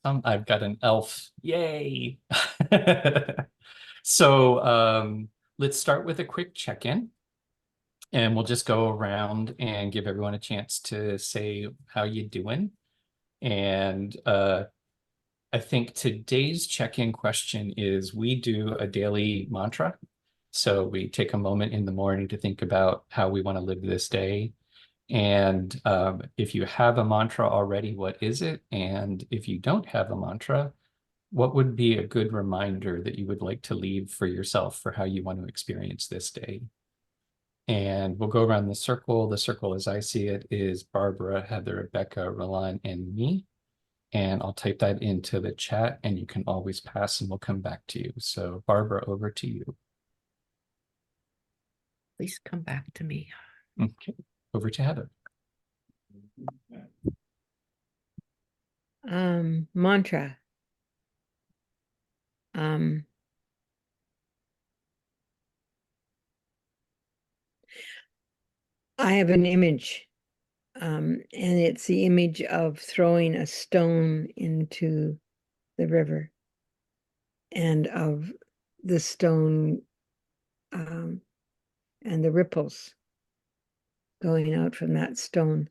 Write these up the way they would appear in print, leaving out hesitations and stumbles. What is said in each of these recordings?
I've got an elf. Yay. So let's start with a quick check-in, and we'll just go around and give everyone a chance to say how you doing. And I think today's check-in question is we do a daily mantra. So we take a moment in the morning to think about how we want to live this day. And if you have a mantra already, what is it? And if you don't have a mantra, what would be a good reminder that you would like to leave for yourself for how you want to experience this day? And we'll go around the circle. The circle, as I see it, is Barbara, Heather, Rebecca, Roland, and me. And I'll type that into the chat, and you can always pass and we'll come back to you. So Barbara, over to you. Please come back to me. Okay, over to Heather. Mantra. I have an image, and it's the image of throwing a stone into the river, and of the stone and the ripples going out from that stone.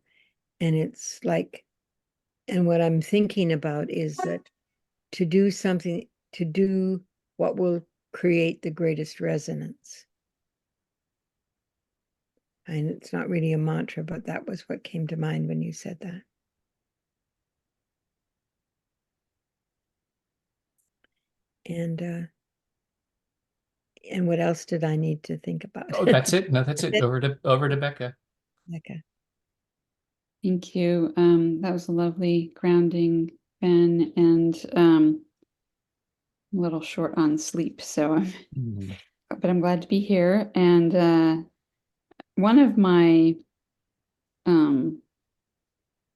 And it's like, and what I'm thinking about is that to do something, to do what will create the greatest resonance. And it's not really a mantra, but that was what came to mind when you said that. And what else did I need to think about? Oh, that's it. No, that's it. Over to Becca. Okay. Thank you. That was a lovely grounding, Ben, and a little short on sleep. So, but I'm glad to be here. And one of my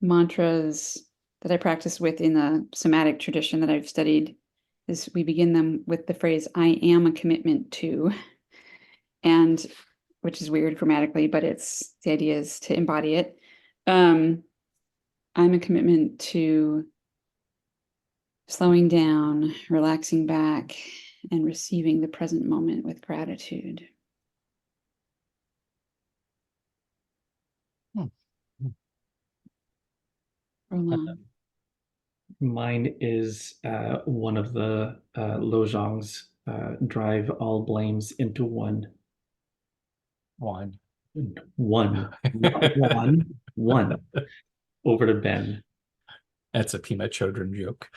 mantras that I practice with in the somatic tradition that I've studied is we begin them with the phrase, I am a commitment to, and which is weird grammatically, but the idea is to embody it. I'm a commitment to slowing down, relaxing back, and receiving the present moment with gratitude. Mine is one of the Lojong's drive all blames into one. One. One. One. Over to Ben. That's a Pima Chodron joke.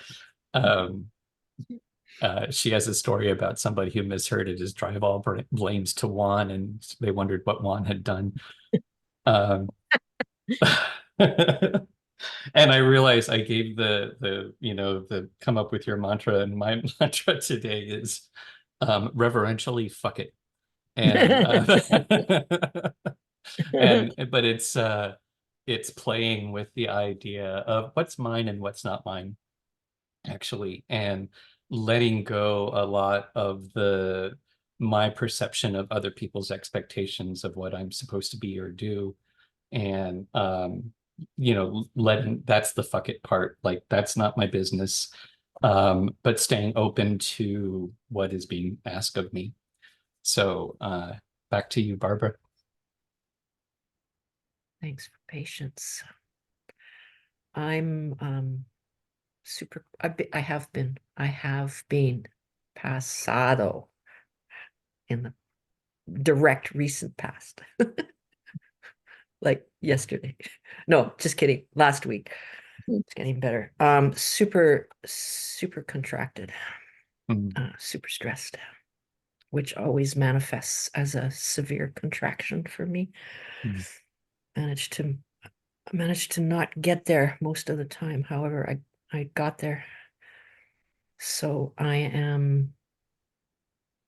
She has a story about somebody who misheard it as drive all blames to Juan, and they wondered what Juan had done. And I realized I gave the come up with your mantra, and my mantra today is reverentially fuck it. And but it's playing with the idea of what's mine and what's not mine, actually, and letting go a lot of my perception of other people's expectations of what I'm supposed to be or do. And letting, that's the fuck it part, like that's not my business. But staying open to what is being asked of me. So back to you, Barbara. Thanks for patience. I'm I have been pasado in the direct recent past. Like yesterday. No, just kidding. Last week. It's getting better. Super contracted. Super stressed, which always manifests as a severe contraction for me. Managed to not get there most of the time. However, I got there. So I am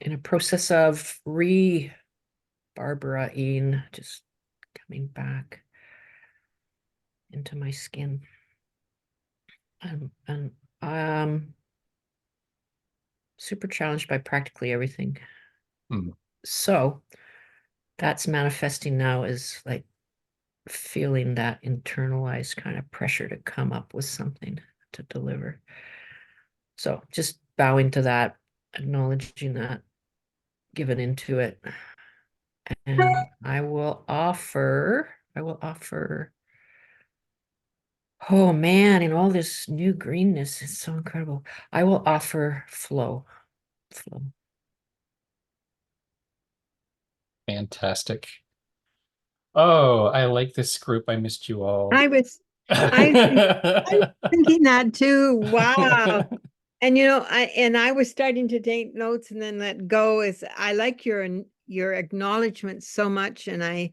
in a process of Barbara-ing, just coming back into my skin. And super challenged by practically everything. So that's manifesting now as like feeling that internalized kind of pressure to come up with something to deliver. So just bowing to that, acknowledging that, giving into it. And I will offer, oh man, in all this new greenness, it's so incredible. I will offer flow. Flow. Fantastic. Oh, I like this group. I missed you all. I was thinking that too. Wow. And I was starting to take notes and then let go. Is I like your acknowledgement so much, and I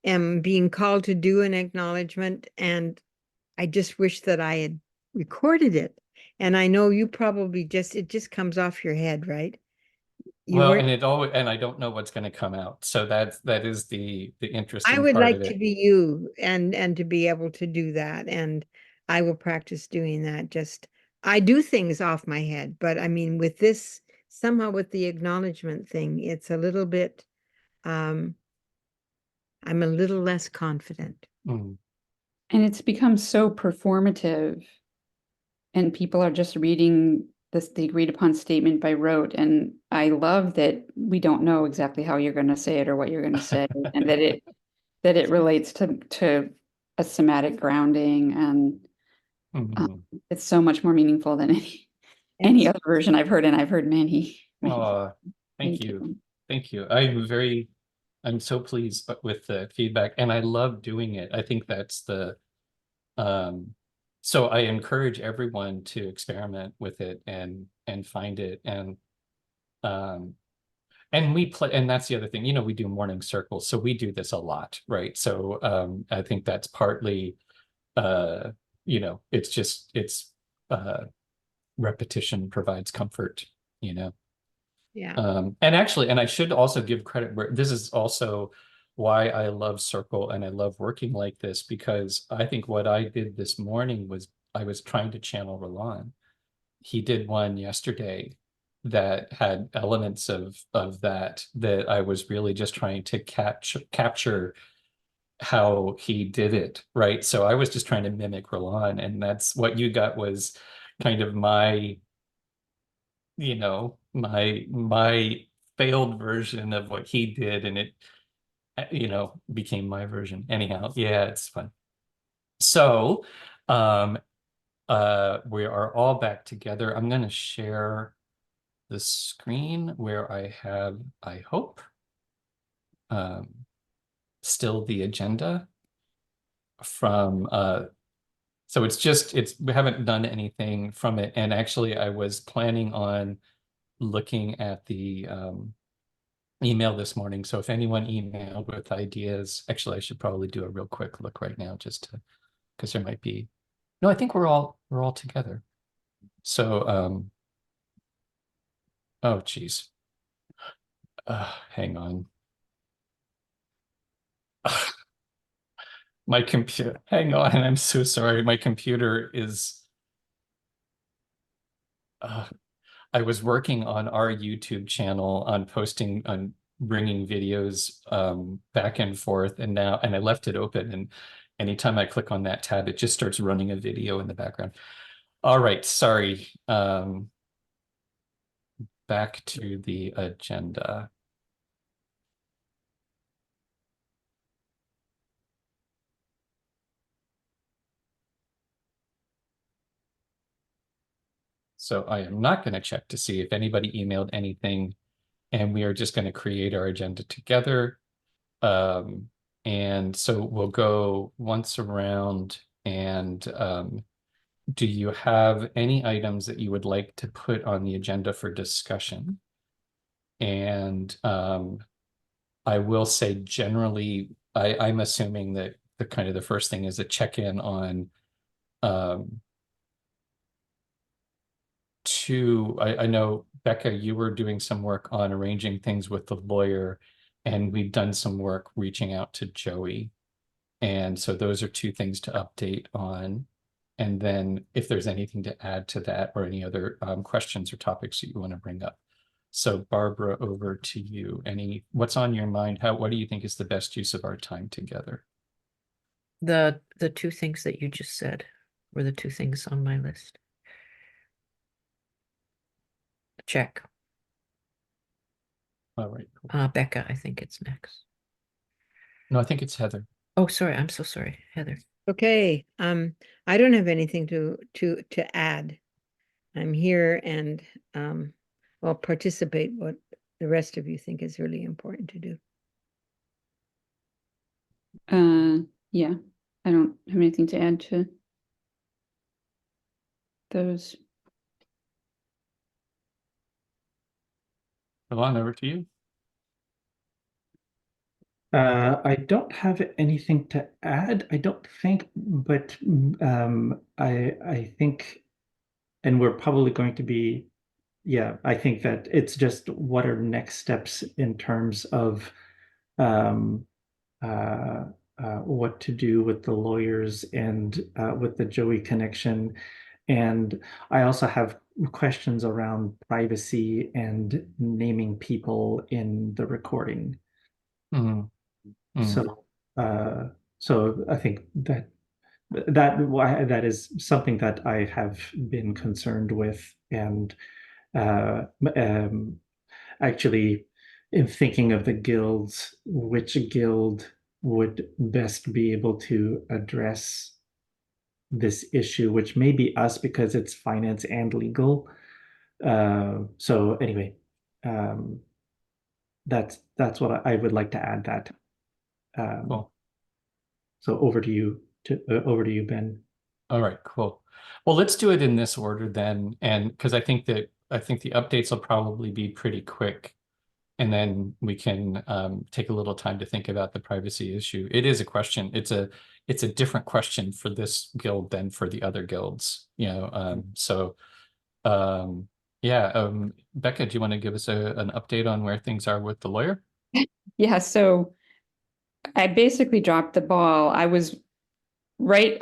am being called to do an acknowledgement, and I just wish that I had recorded it. And I know you probably it just comes off your head, right? You Well, weren't. and I don't know what's going to come out. So that is the I interesting would part like of to it. be you and to be able to do that. And I will practice doing that. Just I do things off my head, but I mean with this somehow with the acknowledgement thing, it's a little bit I'm a little less confident. Mm. And it's become so performative, and people are just reading the agreed upon statement by rote. And I love that we don't know exactly how you're going to say it or what you're going to say, and that it relates to a somatic grounding, and Mhm. it's so much more meaningful than any other version I've heard, and I've heard many. Oh, thank you. Thank you. I'm so pleased with the feedback, and I love doing it. I think that's so I encourage everyone to experiment with it and find it. And we play, and that's the other thing, we do morning circles, so we do this a lot, right? So I think that's partly it's repetition provides comfort, you know. Yeah. And I should also give credit where this is also why I love Circle and I love working like this, because I think what I did this morning was I was trying to channel Roland. He did one yesterday that had elements of that I was really just trying to capture how he did it, right? So I was just trying to mimic Roland, and that's what you got was kind of my my failed version of what he did, and it became my version. Anyhow, yeah, it's fun. So we are all back together. I'm going to share the screen where I have, I hope, still the agenda from so we haven't done anything from it, and actually I was planning on looking at the email this morning. So if anyone emailed with ideas, actually I should probably do a real quick look right now just to, because there might be, no, I think we're all together. So oh geez. Hang on. My computer, hang on, I'm so sorry. My computer is I was working on our YouTube channel on bringing videos back and forth, and I left it open, and anytime I click on that tab, it just starts running a video in the background. All right, sorry. Back to the agenda. So I am not going to check to see if anybody emailed anything, and we are just going to create our agenda together. And so we'll go once around, and do you have any items that you would like to put on the agenda for discussion? And I will say generally, I'm assuming that the first thing is a check-in on I know, Becca, you were doing some work on arranging things with the lawyer, and we've done some work reaching out to Joey. And so those are two things to update on. And then if there's anything to add to that or any other questions or topics that you want to bring up. So Barbara, over to you. What's on your mind? What do you think is the best use of our time together? The two things that you just said were the two things on my list. check. All right. Cool. Becca, I think it's next. No, I think it's Heather. Oh, sorry. I'm so sorry, Heather. Okay, I don't have anything to add. I'm here and I'll participate what the rest of you think is really important to do. Yeah, I don't have anything to add to those. Alon, over to you. I don't have anything to add, I don't think, but I think, and we're probably going to be, yeah, I think that it's just what are next steps in terms of um, uh, what to do with the lawyers and with the Joey connection. And I also have questions around privacy and naming people in the recording. Mhm. Mhm. So, so I think that is something that I have been concerned with, and uh, um, actually, in thinking of the guilds, which guild would best be able to address this issue, which may be us because it's finance and legal. So anyway, um, that's what I would like to add. That. Cool. So over to you, Ben. All right, cool. Well, let's do it in this order then, and because I think the updates will probably be pretty quick, and then we can take a little time to think about the privacy issue. It is a question. It's a different question for this guild than for the other guilds, you know. So yeah, Becca, do you want to give us an update on where things are with the lawyer? Yeah, so I basically dropped the ball. I was right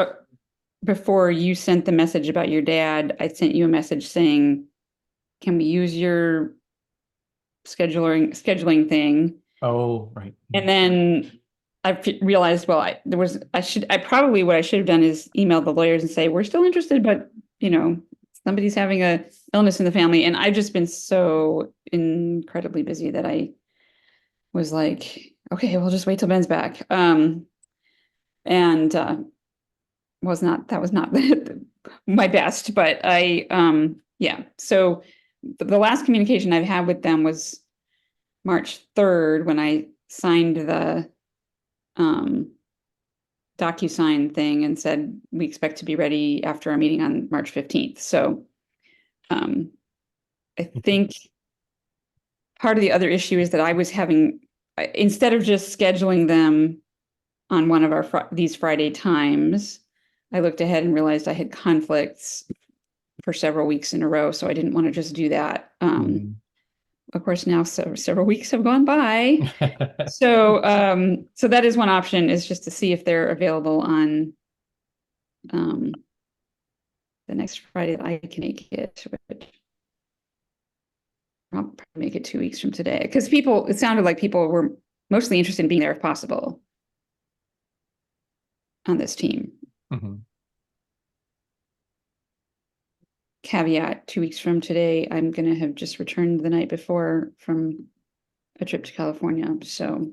before you sent the message about your dad. I sent you a message saying, can we use your scheduling thing? Oh, right. And then I realized, well, what I should have done is email the lawyers and say, we're still interested, but somebody's having a illness in the family. And I've just been so incredibly busy that I was like, okay, we'll just wait till Ben's back. And that was not my best, but yeah. So the last communication I've had with them was March 3rd when I signed the DocuSign thing and said we expect to be ready after our meeting on March 15th. So I think part of the other issue is that I was having, instead of just scheduling them on one of these Friday times, I looked ahead and realized I had conflicts for several weeks in a row, so I didn't want to just do that. Of course, now several weeks have gone by. So that is one option, is just to see if they're available on the next Friday that I can make it. I'll probably make it 2 weeks from today, because it sounded like people were mostly interested in being there if possible on this team. Caveat, 2 weeks from today, I'm going to have just returned the night before from a trip to California. So,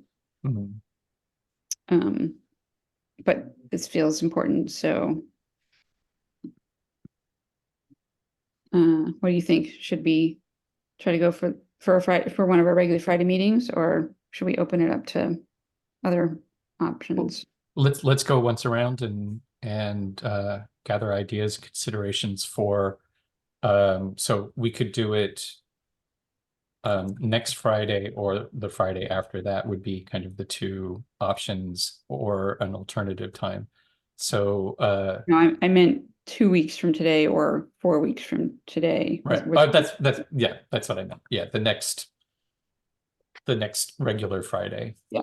but this feels important. So, what do you think? Should we try to go for a Friday, for one of our regular Friday meetings, or should we open it up to other options? Let's go once around and gather ideas, considerations for so we could do it next Friday, or the Friday after that would be kind of the two options, or an alternative time. So No, I meant 2 weeks from today or 4 weeks from today. right. That's yeah, that's what I meant. Yeah, the next regular Friday. Yeah.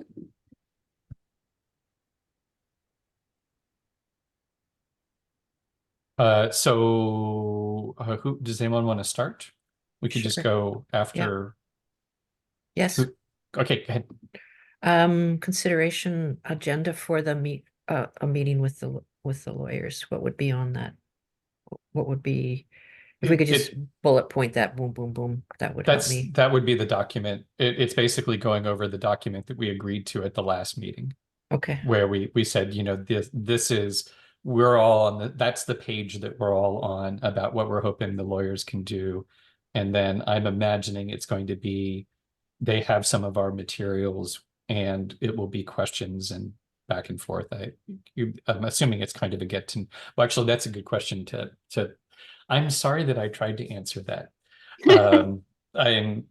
So who does anyone want to start? We could just Sure. go after. Yes. Okay, go ahead. Consideration agenda for a meeting with the lawyers. What would be on that? What would be If we It- could just it- bullet point that, boom, boom, boom, that would help me. that would be the document. It's basically going over the document that we agreed to at the last meeting, Okay, where we said, this is, we're all on that's the page that we're all on about what we're hoping the lawyers can do. And then I'm imagining it's going to be, they have some of our materials and it will be questions and back and forth. I'm assuming it's kind of a well, actually, that's a good question I'm sorry that I tried to answer that. I'm,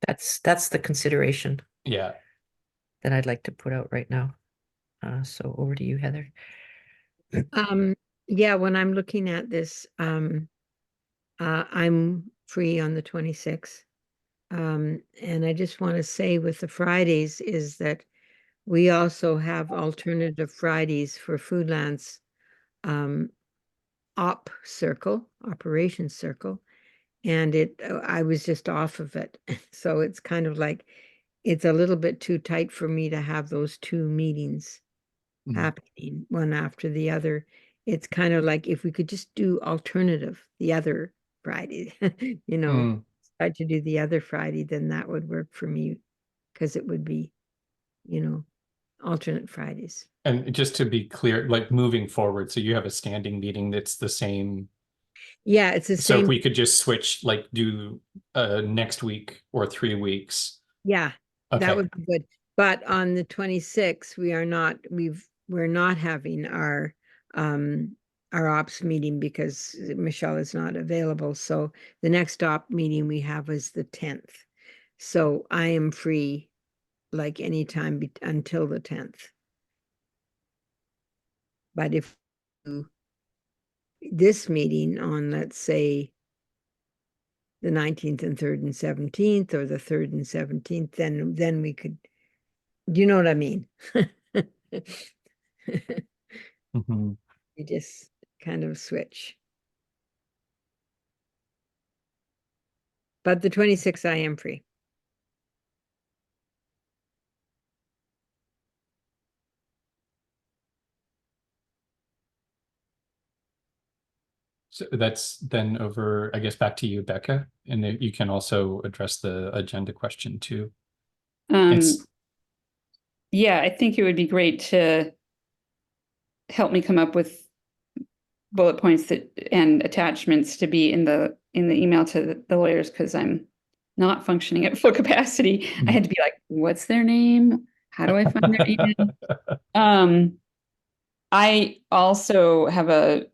that's the consideration yeah. that I'd like to put out right now. So over to you, Heather. Yeah, when I'm looking at this, I'm free on the 26th. And I just want to say with the Fridays is that we also have alternative Fridays for Foodlands operations circle. And I was just off of it. So it's kind of like, it's a little bit too tight for me to have those two meetings Mhm. happening one after the other. It's kind of like if we could just do alternative the other Friday, Mm. try to do the other Friday, then that would work for me because it would be, alternate Fridays. And just to be clear, like moving forward, so you have a standing meeting that's the same. Yeah, it's the So if same. we could just switch, like do next week or 3 weeks. Yeah, that Okay. would be good. But on the 26th, we're not having our ops meeting because Michelle is not available. So the next op meeting we have is the 10th. So I am free like anytime until the 10th. But if this meeting on, let's say, the 19th and 3rd and 17th, or the 3rd and 17th, then we could, do you know what I mean? Mhm. You just kind of switch. But the 26th, I am free. So that's then over, I guess, back to you, Becca, and then you can also address the agenda question too. It's Yeah, I think it would be great to help me come up with bullet points and attachments to be in the email to the lawyers, because I'm not functioning at full capacity. I had to be like, what's their name? How do I find their email? I also have a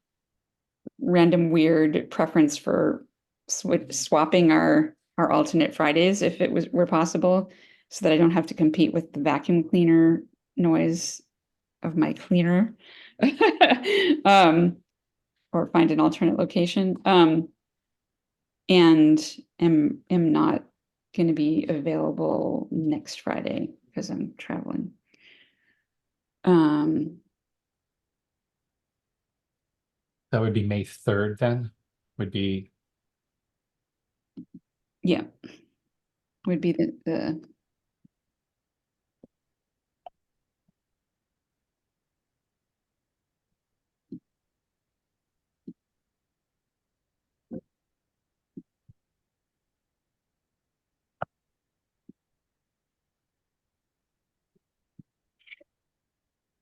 random weird preference for swapping our alternate Fridays if it were possible, so that I don't have to compete with the vacuum cleaner noise of my cleaner. Or find an alternate location. And am not going to be available next Friday because I'm traveling. that would be May 3rd then, would be, Yeah, would be the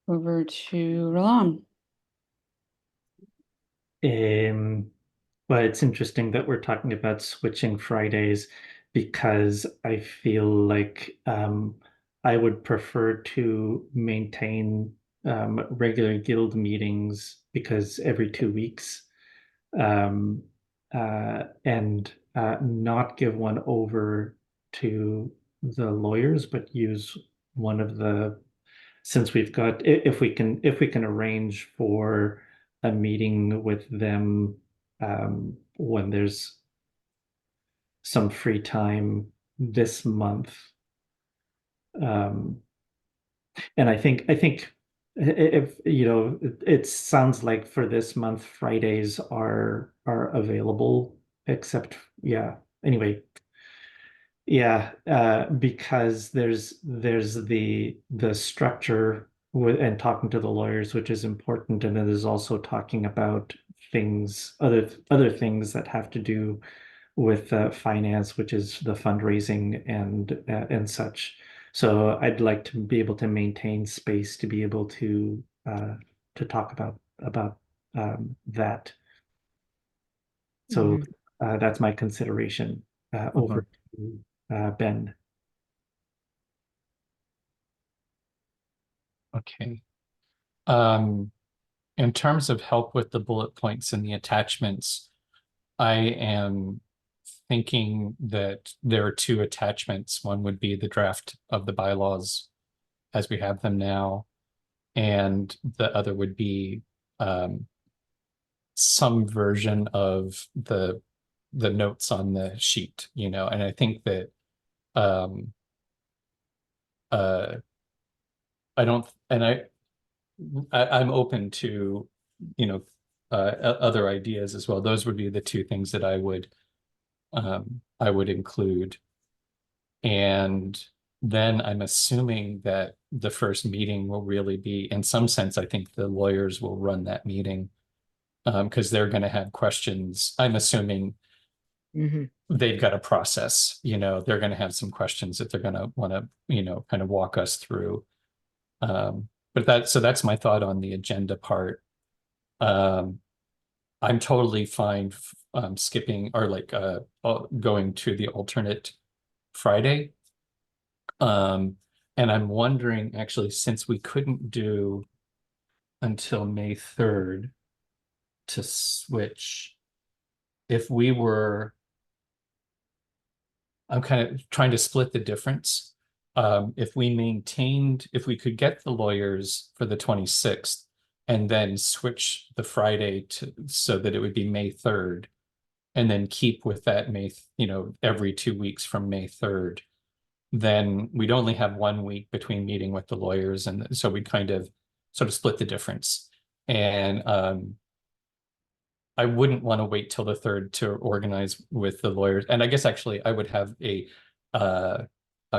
over to Roland. Well, it's interesting that we're talking about switching Fridays because I feel like I would prefer to maintain regular guild meetings because every 2 weeks, um, and not give one over to the lawyers, but use one of the, since we've got, if we can arrange for a meeting with them when there's some free time this month. And I think if it sounds like for this month Fridays are available, except anyway, because there's the structure and talking to the lawyers, which is important, and then there's also talking about things, other things that have to do with finance, which is the fundraising and such. So I'd like to be able to maintain space to be able to talk about that. So that's my consideration over to Ben. Okay. In terms of help with the bullet points and the attachments, I am thinking that there are two attachments. One would be the draft of the bylaws as we have them now, and the other would be some version of the notes on the sheet, you know, and I think that I don't, and I'm open to, you know, other ideas as well. Those would be the two things that I would include. And then I'm assuming that the first meeting will really be, in some sense, I think the lawyers will run that meeting because they're going to have questions. I'm assuming they've got a process, you know, they're going to have some questions that they're going to want to, you know, kind of walk us through. But so that's my thought on the agenda part. I'm totally fine skipping or like going to the alternate Friday. And I'm wondering, actually, since we couldn't do until May 3rd to switch, if we were, I'm kind of trying to split the difference. If we could get the lawyers for the 26th and then switch the Friday to so that it would be May 3rd, and then keep with that you know, every 2 weeks from May 3rd, then we'd only have 1 week between meeting with the lawyers. And so we'd kind of sort of split the difference. And I wouldn't want to wait till the 3rd to organize with the lawyers. And I guess actually I would have a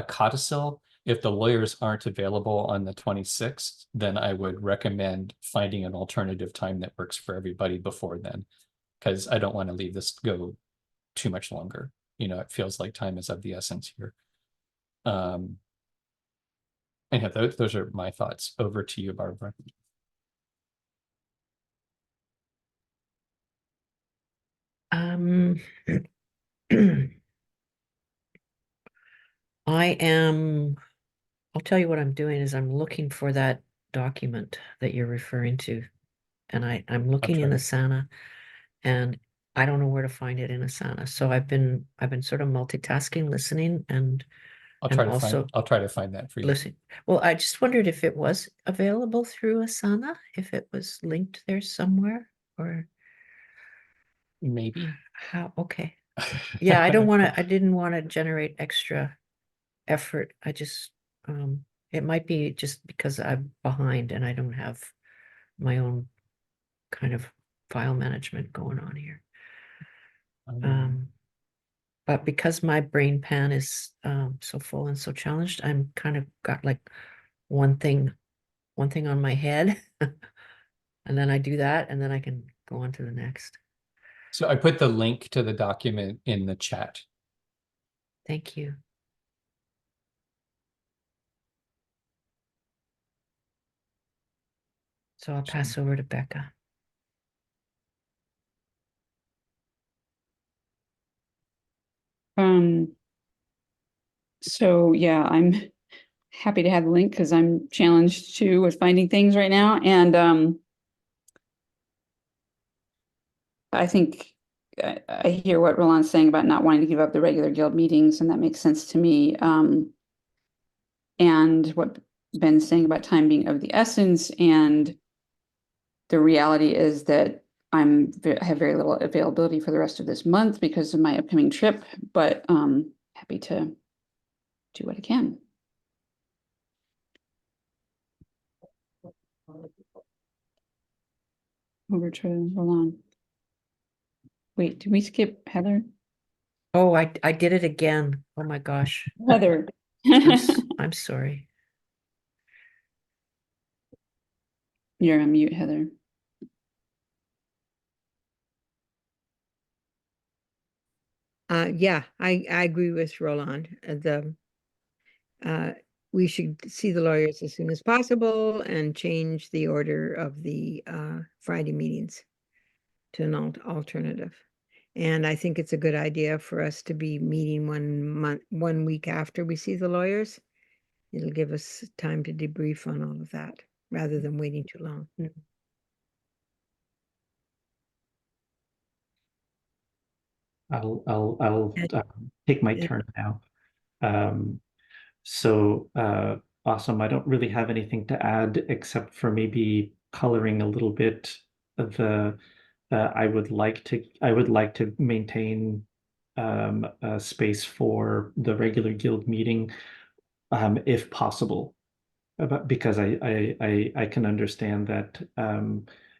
codicil. If the lawyers aren't available on the 26th, then I would recommend finding an alternative time that works for everybody before then, because I don't want to leave this go too much longer. You know, it feels like time is of the essence here. And yeah, those are my thoughts. Over to you, Barbara. I'll tell you what I'm doing is I'm looking for that document that you're referring to. And I'm looking in Asana, and I don't know where to find it in Asana. So I've been sort of multitasking, listening, and I'll try to find that for you. Listen. Well, I just wondered if it was available through Asana, if it was linked there somewhere, or Maybe. how. Okay. Yeah, I didn't want to generate extra effort. I just it might be just because I'm behind and I don't have my own kind of file management going on here. But because my brain pan is so full and so challenged, I'm kind of got like one thing on my head, and then I do that, and then I can go on to the next. So I put the link to the document in the chat. Thank you. So I'll pass over to Becca. So yeah, I'm happy to have the link because I'm challenged too with finding things right now. And I think I hear what Roland's saying about not wanting to give up the regular guild meetings, and that makes sense to me. And what Ben's saying about time being of the essence, and the reality is that I have very little availability for the rest of this month because of my upcoming trip, but happy to do what I can. Over to Roland. Wait, did we skip Heather? Oh, I did it again. Oh my gosh. Heather. I'm sorry. You're on mute, Heather. Yeah, I agree with Roland. Uh, we should see the lawyers as soon as possible and change the order of the Friday meetings to an alternative. And I think it's a good idea for us to be meeting 1 week after we see the lawyers. It'll give us time to debrief on all of that rather than waiting too long. I'll And- take my and- turn now. Um, so awesome. I don't really have anything to add except for maybe coloring a little bit of the. I would like to maintain a space for the regular guild meeting, if possible. Because I can understand that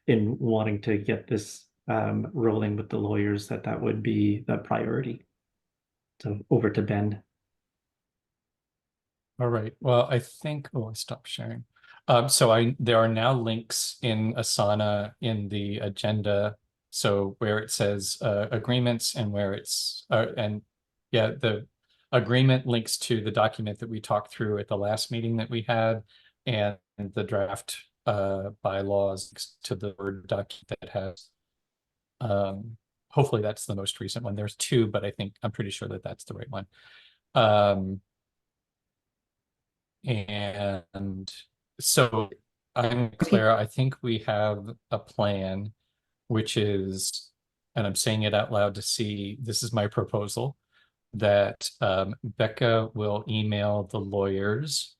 in wanting to get this rolling with the lawyers, that would be the priority. So over to Ben. All right. Well, I think, oh, I stopped sharing. So there are now links in Asana in the agenda. So where it says agreements and where it's and yeah, the agreement links to the document that we talked through at the last meeting that we had, and the draft bylaws to the Word document that has hopefully that's the most recent one. There's two, but I'm pretty sure that that's the right one. And so I'm Claire, I think we have a plan, which is, and I'm saying it out loud to see, this is my proposal, that Becca will email the lawyers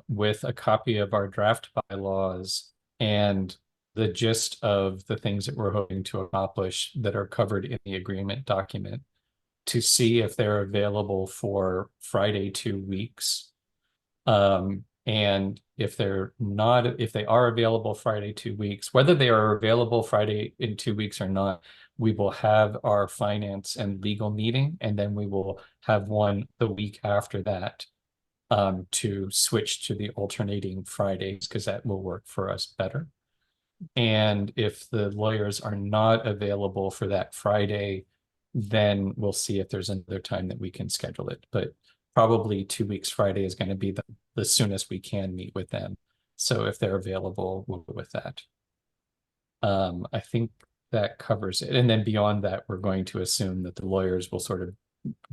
with a copy of our draft bylaws and the gist of the things that we're hoping to accomplish that are covered in the agreement document, to see if they're available for Friday 2 weeks. And if they are available Friday 2 weeks, whether they are available Friday in 2 weeks or not, we will have our finance and legal meeting, and then we will have one the week after that to switch to the alternating Fridays, because that will work for us better. And if the lawyers are not available for that Friday, then we'll see if there's another time that we can schedule it. But probably 2 weeks Friday is going to be the soonest we can meet with them. So if they're available, we'll go with that. I think that covers it. And then beyond that, we're going to assume that the lawyers will sort of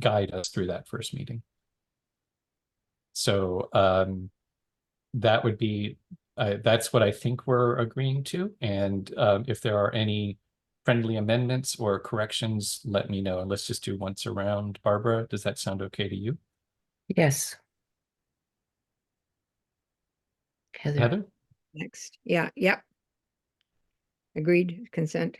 guide us through that first meeting. So that would be, that's what I think we're agreeing to. And if there are any friendly amendments or corrections, let me know. And let's just do once around. Barbara, does that sound okay to you? Yes. Heather. Heather? Next. Yeah, yep. Agreed, consent.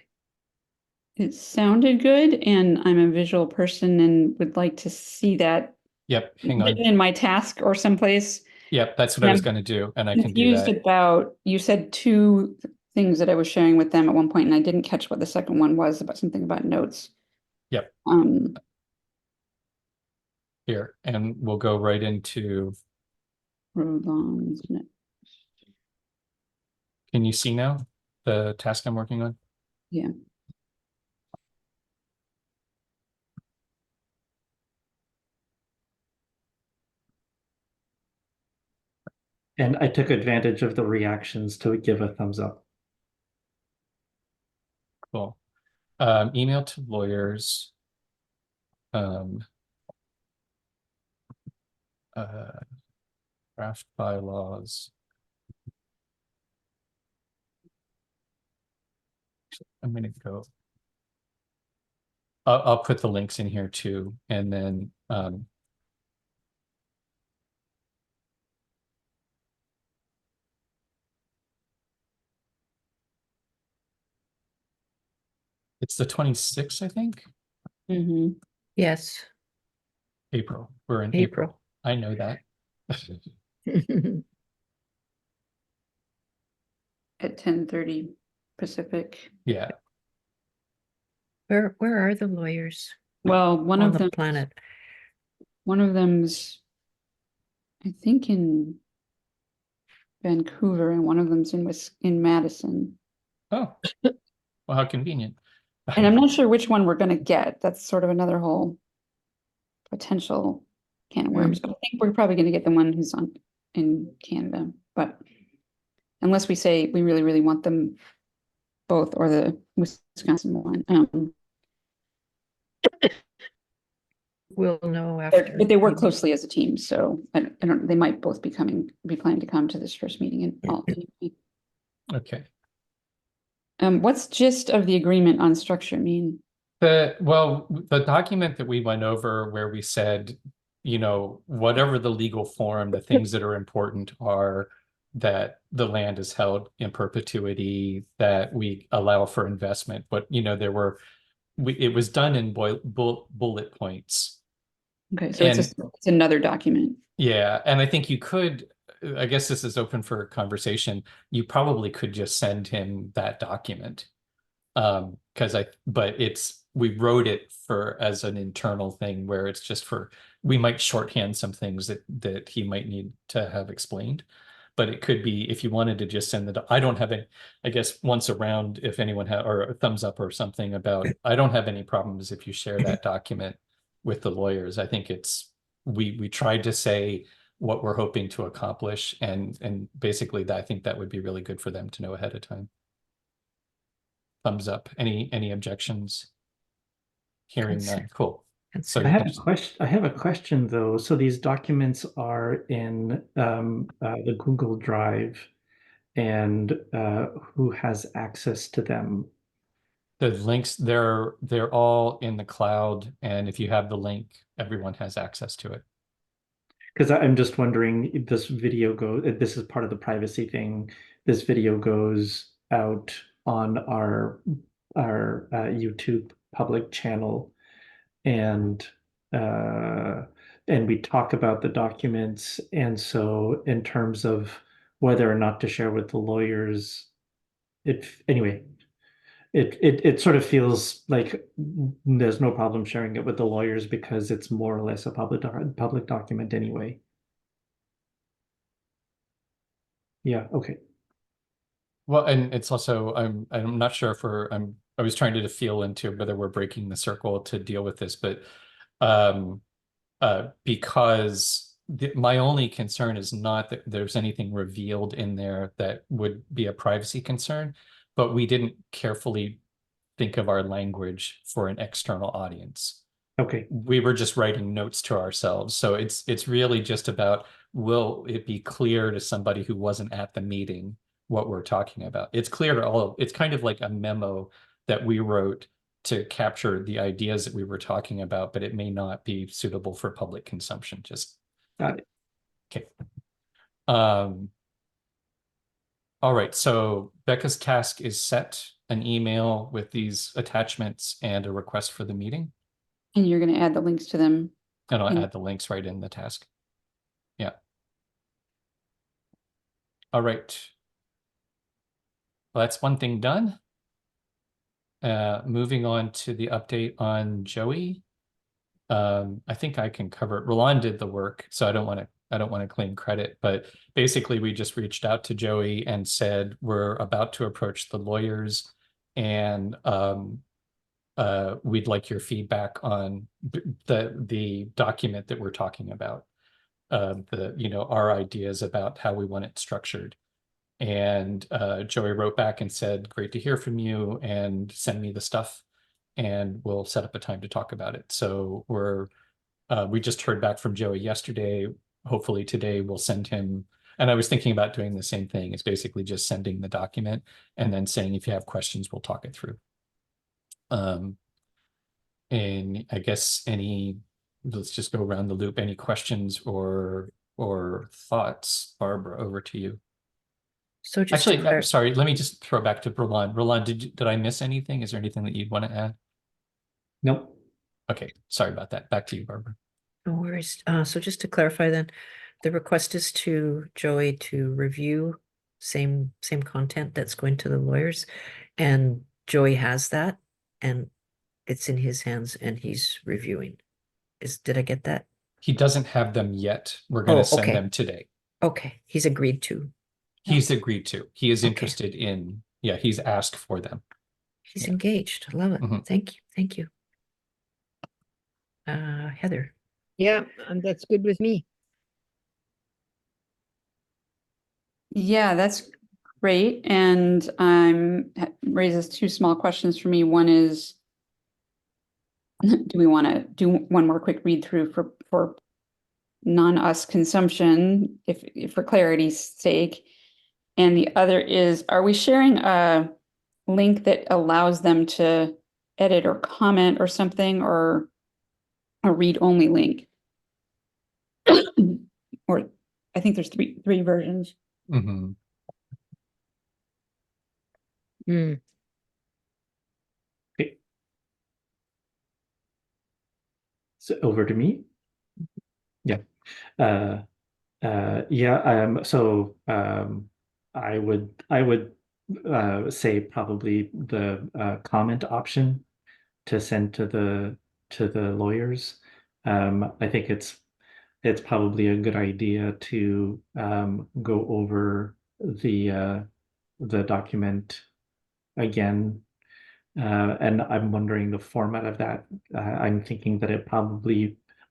It sounded good, and I'm a visual person and would like to see that Yep, hang on. written in my task or someplace. Yep, that's what I was going to do, and I can do Confused that. about, you said two things that I was sharing with them at one point, and I didn't catch what the second one was, about something about notes. Yep. Um, Here, and we'll go right into, Roland's note. can you see now the task I'm working on? Yeah. And I took advantage of the reactions to give a thumbs up. Cool. Email to lawyers. Draft bylaws. I'm gonna go. I'll put the links in here too, and then it's the 26th, I think. Mhm. Yes, April. We're in April. April. I know that. At 10:30 Pacific. Yeah. Where are the lawyers Well, one on of the them, planet? one of them's, I think, in Vancouver, and one of them's in Madison. Oh, well, how convenient. And I'm not sure which one we're gonna get. That's sort of another whole potential can of worms, but I think we're probably gonna get the one who's in Canada, but unless we say we really, really want them both or the Wisconsin one. We'll know after. But they work closely as a team, so I don't, they might both be planning to come to this first meeting in all. Okay. What's gist of the agreement on structure mean? The document that we went over where we said, you know, whatever the legal form, the things that are important are that the land is held in perpetuity, that we allow for investment, but you know, it was done in bullet points. Okay, so And it's another document. yeah, and I think you could, I guess this is open for conversation. You probably could just send him that document. But we wrote it as an internal thing where it's just we might shorthand some things that he might need to have explained. But it could be, if you wanted to just send I don't have any, I guess once around, if anyone or a thumbs up or something about, I don't have any problems if you share that document with the lawyers. I think we tried to say what we're hoping to accomplish, and basically I think that would be really good for them to know ahead of time. Thumbs up. Any objections? Hearing none. Cool. So I have a question though. So these documents are in the Google Drive, and who has access to them? the links, they're all in the cloud, and if you have the link, everyone has access to it. Because I'm just wondering if this is part of the privacy thing. This video goes out on our YouTube public channel, and we talk about the documents. And so in terms of whether or not to share with the lawyers, it sort of feels like there's no problem sharing it with the lawyers because it's more or less a public document anyway. Yeah, okay. Well, and it's also, I'm not sure if I was trying to feel into whether we're breaking the circle to deal with this, but because my only concern is not that there's anything revealed in there that would be a privacy concern, but we didn't carefully think of our language for an external audience. Okay. We were just writing notes to ourselves. So it's really just about, will it be clear to somebody who wasn't at the meeting what we're talking about? It's clear to all. It's kind of like a memo that we wrote to capture the ideas that we were talking about, but it may not be suitable for public consumption. Just got it. Okay. All right, so Becca's task is set an email with these attachments and a request for the meeting. And you're going to add the links to them. And I'll add the links right in the task. Yeah. All right. Well, that's one thing done. Moving on to the update on Joey. I think I can cover it. Roland did the work, so I don't want to claim credit, but basically we just reached out to Joey and said we're about to approach the lawyers, and we'd like your feedback on the document that we're talking about, our ideas about how we want it structured. And Joey wrote back and said, great to hear from you, and send me the stuff and we'll set up a time to talk about it. So we just heard back from Joey yesterday. Hopefully today we'll send him, and I was thinking about doing the same thing. It's basically just sending the document and then saying, if you have questions, we'll talk it through. And I guess let's just go around the loop. Any questions or thoughts? Barbara, over to you. So just actually, sorry, let me just throw back to Roland. Roland, did I miss anything? Is there anything that you'd want to add? Nope. Okay, sorry about that. Back to you, Barbara. No worries. So just to clarify then, the request is to Joey to review same content that's going to the lawyers, and Joey has that, and it's in his hands and he's reviewing. Did I get that? He doesn't have them yet. We're going to send okay. them today. Okay, he's agreed to. He's agreed to. He is interested in, he's asked for them. He's Yeah. engaged. I love it. Mhm. Thank you. Thank you. Heather. Yeah, that's good with me. Yeah, that's great. And raises two small questions for me. One is, do we want to do one more quick read through for non-us consumption, if for clarity's sake? And the other is, are we sharing a link that allows them to edit or comment or something, or a read-only link? Or I think there's three versions. Mhm. Hmm. Okay. So over to me. Yeah. Yeah. I would say probably the comment option to send to the lawyers. I think it's probably a good idea to go over the document again. And I'm wondering the format of that. I'm thinking that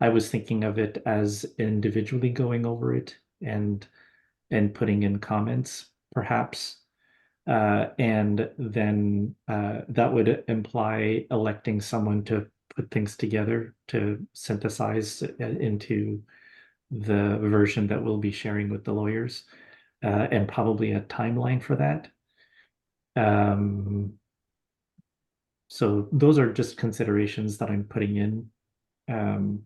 I was thinking of it as individually going over it and putting in comments, perhaps. And then that would imply electing someone to put things together to synthesize into the version that we'll be sharing with the lawyers, and probably a timeline for that. So those are just considerations that I'm putting in. Um,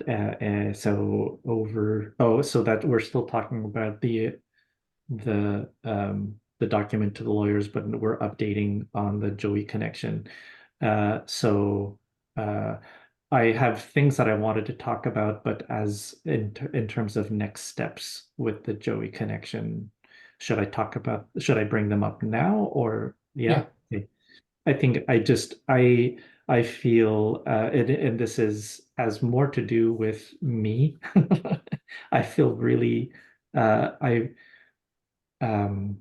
so that we're still talking about the document to the lawyers, but we're updating on the Joey connection. So I have things that I wanted to talk about, but as in terms of next steps with the Joey connection, should I bring them up now or yeah? Okay. I think I feel and this has more to do with me. I feel really I um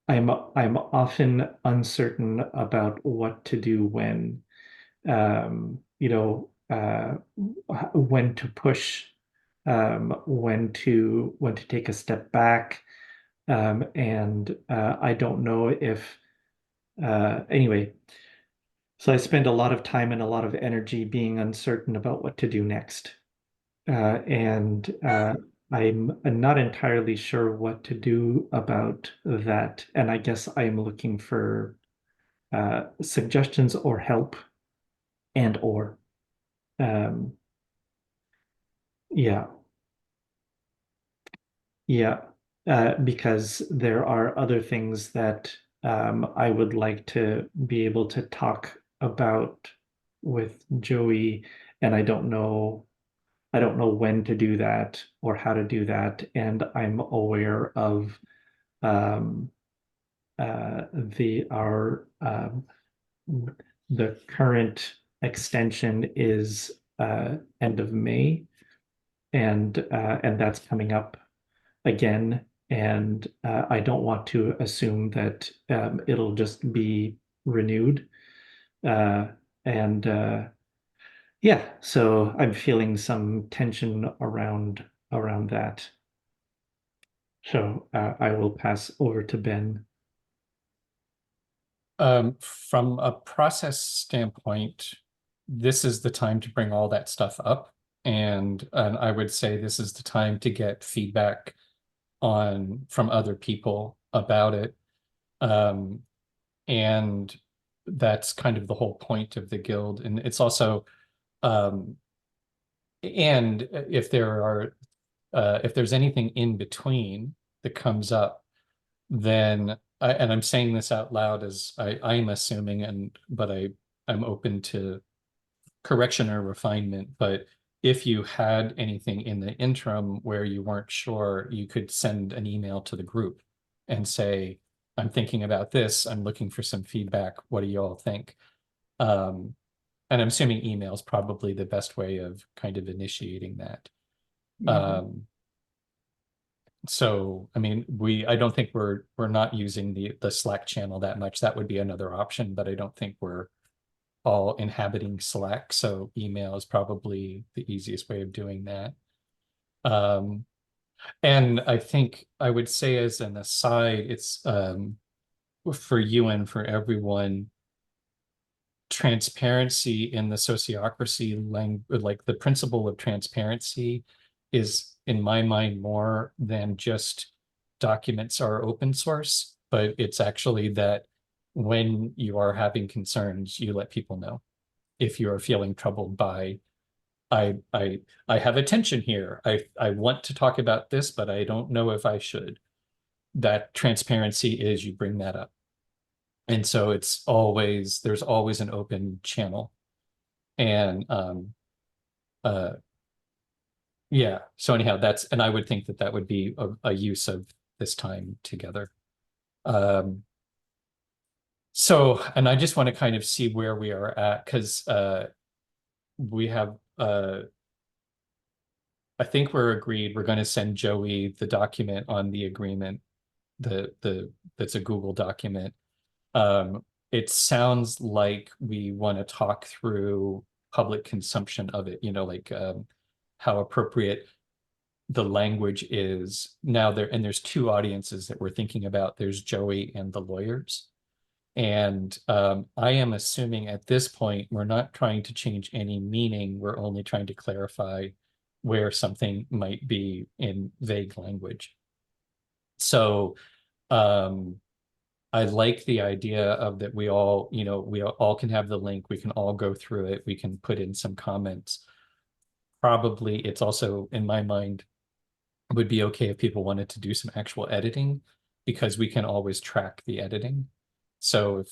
I'm often uncertain about what to do when when to push, when to take a step back, and I don't know if anyway. So I spend a lot of time and a lot of energy being uncertain about what to do next. And I'm not entirely sure what to do about that. And I guess I'm looking for suggestions or help and or. Um, yeah, yeah. Because there are other things that I would like to be able to talk about with Joey, and I don't know when to do that or how to do that. And I'm aware of um, the current extension is end of May, and that's coming up again. And I don't want to assume that it'll just be renewed. Uh, and Yeah, so I'm feeling some tension around that. So I will pass over to Ben. From a process standpoint, this is the time to bring all that stuff up. And I would say this is the time to get feedback from other people about it. And that's kind of the whole point of the guild. And it's also, and if there's anything in between that comes up, then and I'm saying this out loud as I'm assuming, but I'm open to correction or refinement. But if you had anything in the interim where you weren't sure, you could send an email to the group and say, I'm thinking about this. I'm looking for some feedback. What do you all think? And I'm assuming email is probably the best way of kind of initiating that. Mhm. So, I mean, I don't think we're not using the Slack channel that much. That would be another option, but I don't think we're all inhabiting Slack. So email is probably the easiest way of doing that. And I think I would say as an aside, it's for you and for everyone, transparency in the sociocracy language, like the principle of transparency is in my mind more than just documents are open source, but it's actually that when you are having concerns, you let people know. If you are feeling troubled by, I have a tension here. I want to talk about this, but I don't know if I should. That transparency is you bring that up. And so there's always an open channel. And yeah, so anyhow, and I would think that that would be a use of this time together. So, and I just want to kind of see where we are at, because we have I think we're agreed we're going to send Joey the document on the agreement, that's a Google document. It sounds like we want to talk through public consumption of it, like how appropriate the language is now there. And there's two audiences that we're thinking about. There's Joey and the lawyers. And I am assuming at this point, we're not trying to change any meaning. We're only trying to clarify where something might be in vague language. So I like the idea of that we all can have the link, we can all go through it, we can put in some comments. Probably it's also, in my mind, would be okay if people wanted to do some actual editing, because we can always track the editing. So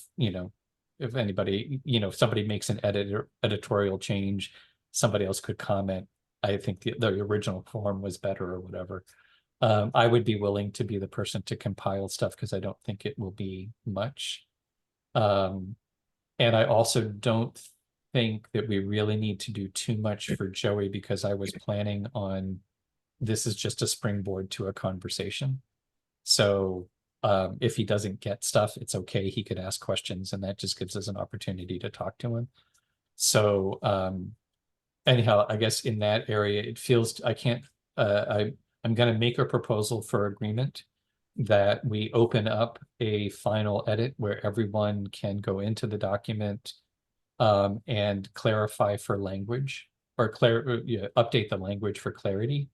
if anybody, if somebody makes an editorial change, somebody else could comment, I think the original form was better or whatever. I would be willing to be the person to compile stuff, because I don't think it will be much. And I also don't think that we really need to do too much for Joey, because I was planning on, this is just a springboard to a conversation. So if he doesn't get stuff, it's okay. He could ask questions, and that just gives us an opportunity to talk to him. So anyhow, I guess in that area, it feels, I'm going to make a proposal for agreement that we open up a final edit where everyone can go into the document and clarify for language, or update the language for clarity.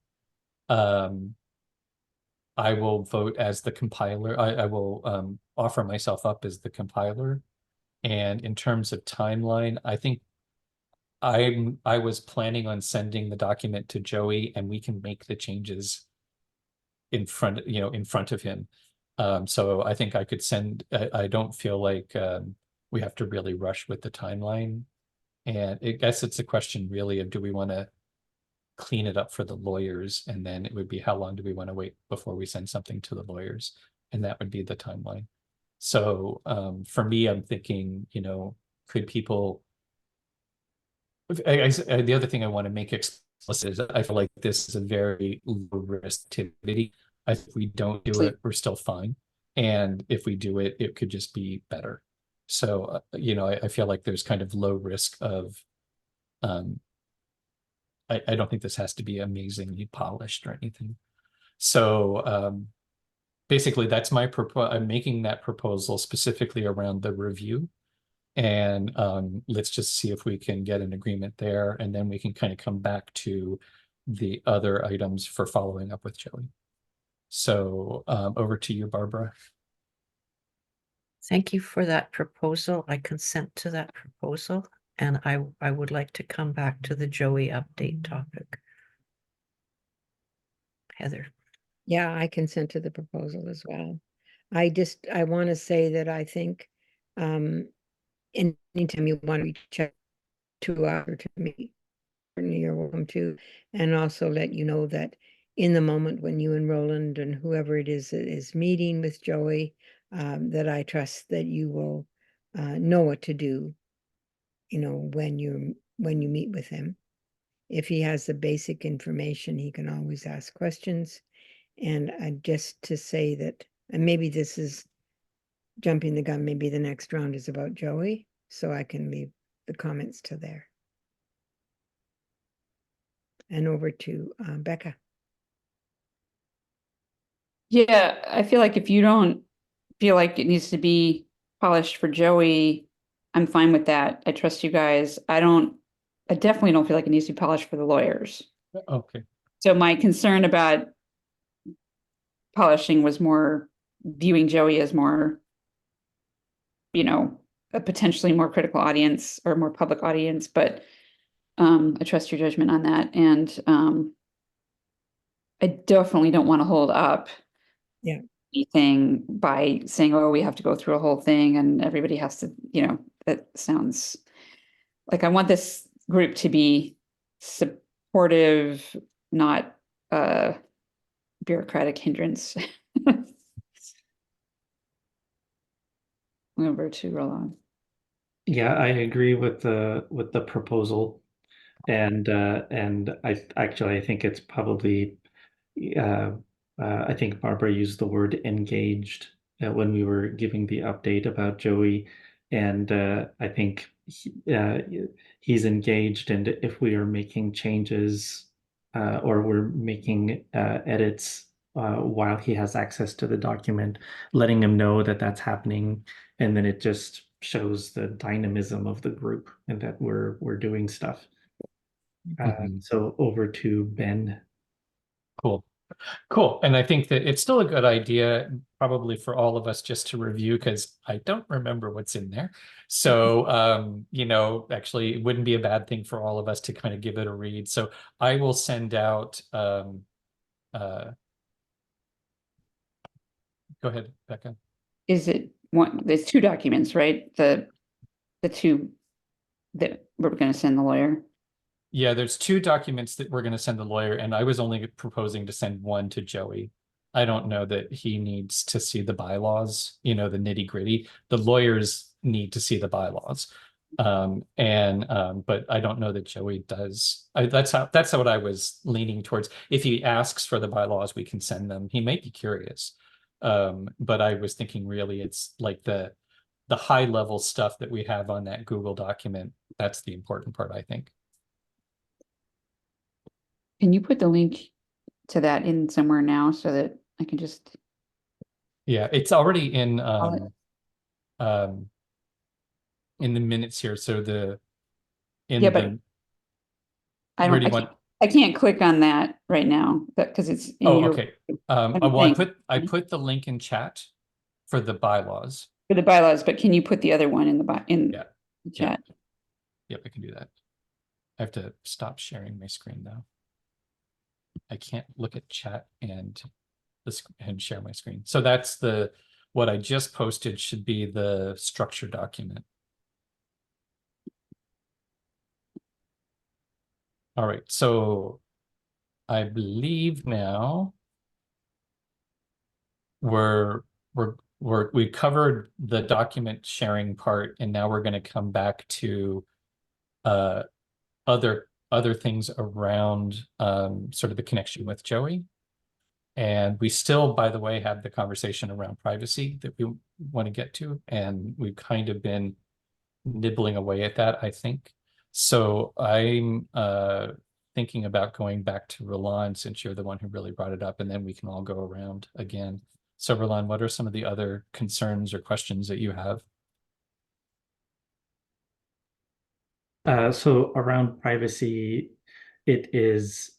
I will vote as the compiler. I will offer myself up as the compiler. And in terms of timeline, I think I was planning on sending the document to Joey, and we can make the changes in front of him. So I think I could send, I don't feel like we have to really rush with the timeline. And I guess it's a question really of, do we want to clean it up for the lawyers? And then it would be, how long do we want to wait before we send something to the lawyers? And that would be the timeline. So for me, I'm thinking, could people, the other thing I want to make explicit is I feel like this is a very low risk activity. If we don't do it, we're still fine. And if we do it, it could just be better. So, I feel like there's kind of low risk of, I don't think this has to be amazingly polished or anything. So basically that's I'm making that proposal specifically around the review. And let's just see if we can get an agreement there, and then we can kind of come back to the other items for following up with Joey. So over to you, Barbara. Thank you for that proposal. I consent to that proposal, and I would like to come back to the Joey update topic. Heather. Yeah, I consent to the proposal as well. I want to say that I think anytime you want to reach out to us or to me, certainly you're welcome to, and also let you know that in the moment when you and Roland and whoever it is that is meeting with Joey, that I trust that you will know what to do, when you meet with him. If he has the basic information, he can always ask questions. And just to say that, and maybe this is jumping the gun, maybe the next round is about Joey, so I can leave the comments to there. And over to Becca. Yeah, I feel like if you don't feel like it needs to be polished for Joey, I'm fine with that. I trust you guys. I definitely don't feel like it needs to be polished for the lawyers. Okay. So my concern about polishing was more viewing Joey as more, a potentially more critical audience or more public audience, but I trust your judgment on that. And I definitely don't want to hold up Yeah. anything by saying, oh, we have to go through a whole thing and everybody has to, that sounds like I want this group to be supportive, not a bureaucratic hindrance. Over to Roland. Yeah, I agree with the proposal, and I think it's probably uh, I think Barbara used the word engaged when we were giving the update about Joey, and I think he's engaged, and if we are making changes or we're making edits while he has access to the document, letting him know that that's happening, and then it just shows the dynamism of the group and that we're doing stuff. Mhm. So over to Ben. Cool. Cool. And I think that it's still a good idea, probably for all of us, just to review, because I don't remember what's in there. So, actually, it wouldn't be a bad thing for all of us to kind of give it a read. So I will send out, go ahead, Becca. Is it one, there's two documents, right? The two that we're going to send the lawyer. Yeah, there's two documents that we're going to send the lawyer, and I was only proposing to send one to Joey. I don't know that he needs to see the bylaws, the nitty gritty. The lawyers need to see the bylaws. But I don't know that Joey does. That's what I was leaning towards. If he asks for the bylaws, we can send them. He might be curious. But I was thinking really it's like the high level stuff that we have on that Google document. That's the important part, I think. Can you put the link to that in somewhere now so that I can just Yeah, it's already in it. in the minutes here. So Yeah, but where do you want? I can't click on that right now because it's in Oh, your okay. I'm Well, saying I put the link in chat for the bylaws. for the bylaws, but can you put the other one in in Yeah. the chat? Yep, I can do that. I have to stop sharing my screen though. I can't look at chat and share my screen. So that's what I just posted should be the structure document. All right, so I believe now we covered the document sharing part, and now we're going to come back to uh, other things around sort of the connection with Joey. And we still, by the way, have the conversation around privacy that we want to get to, and we've kind of been nibbling away at that, I think. So I'm thinking about going back to Roland, since you're the one who really brought it up, and then we can all go around again. So Roland, what are some of the other concerns or questions that you have? So around privacy, it is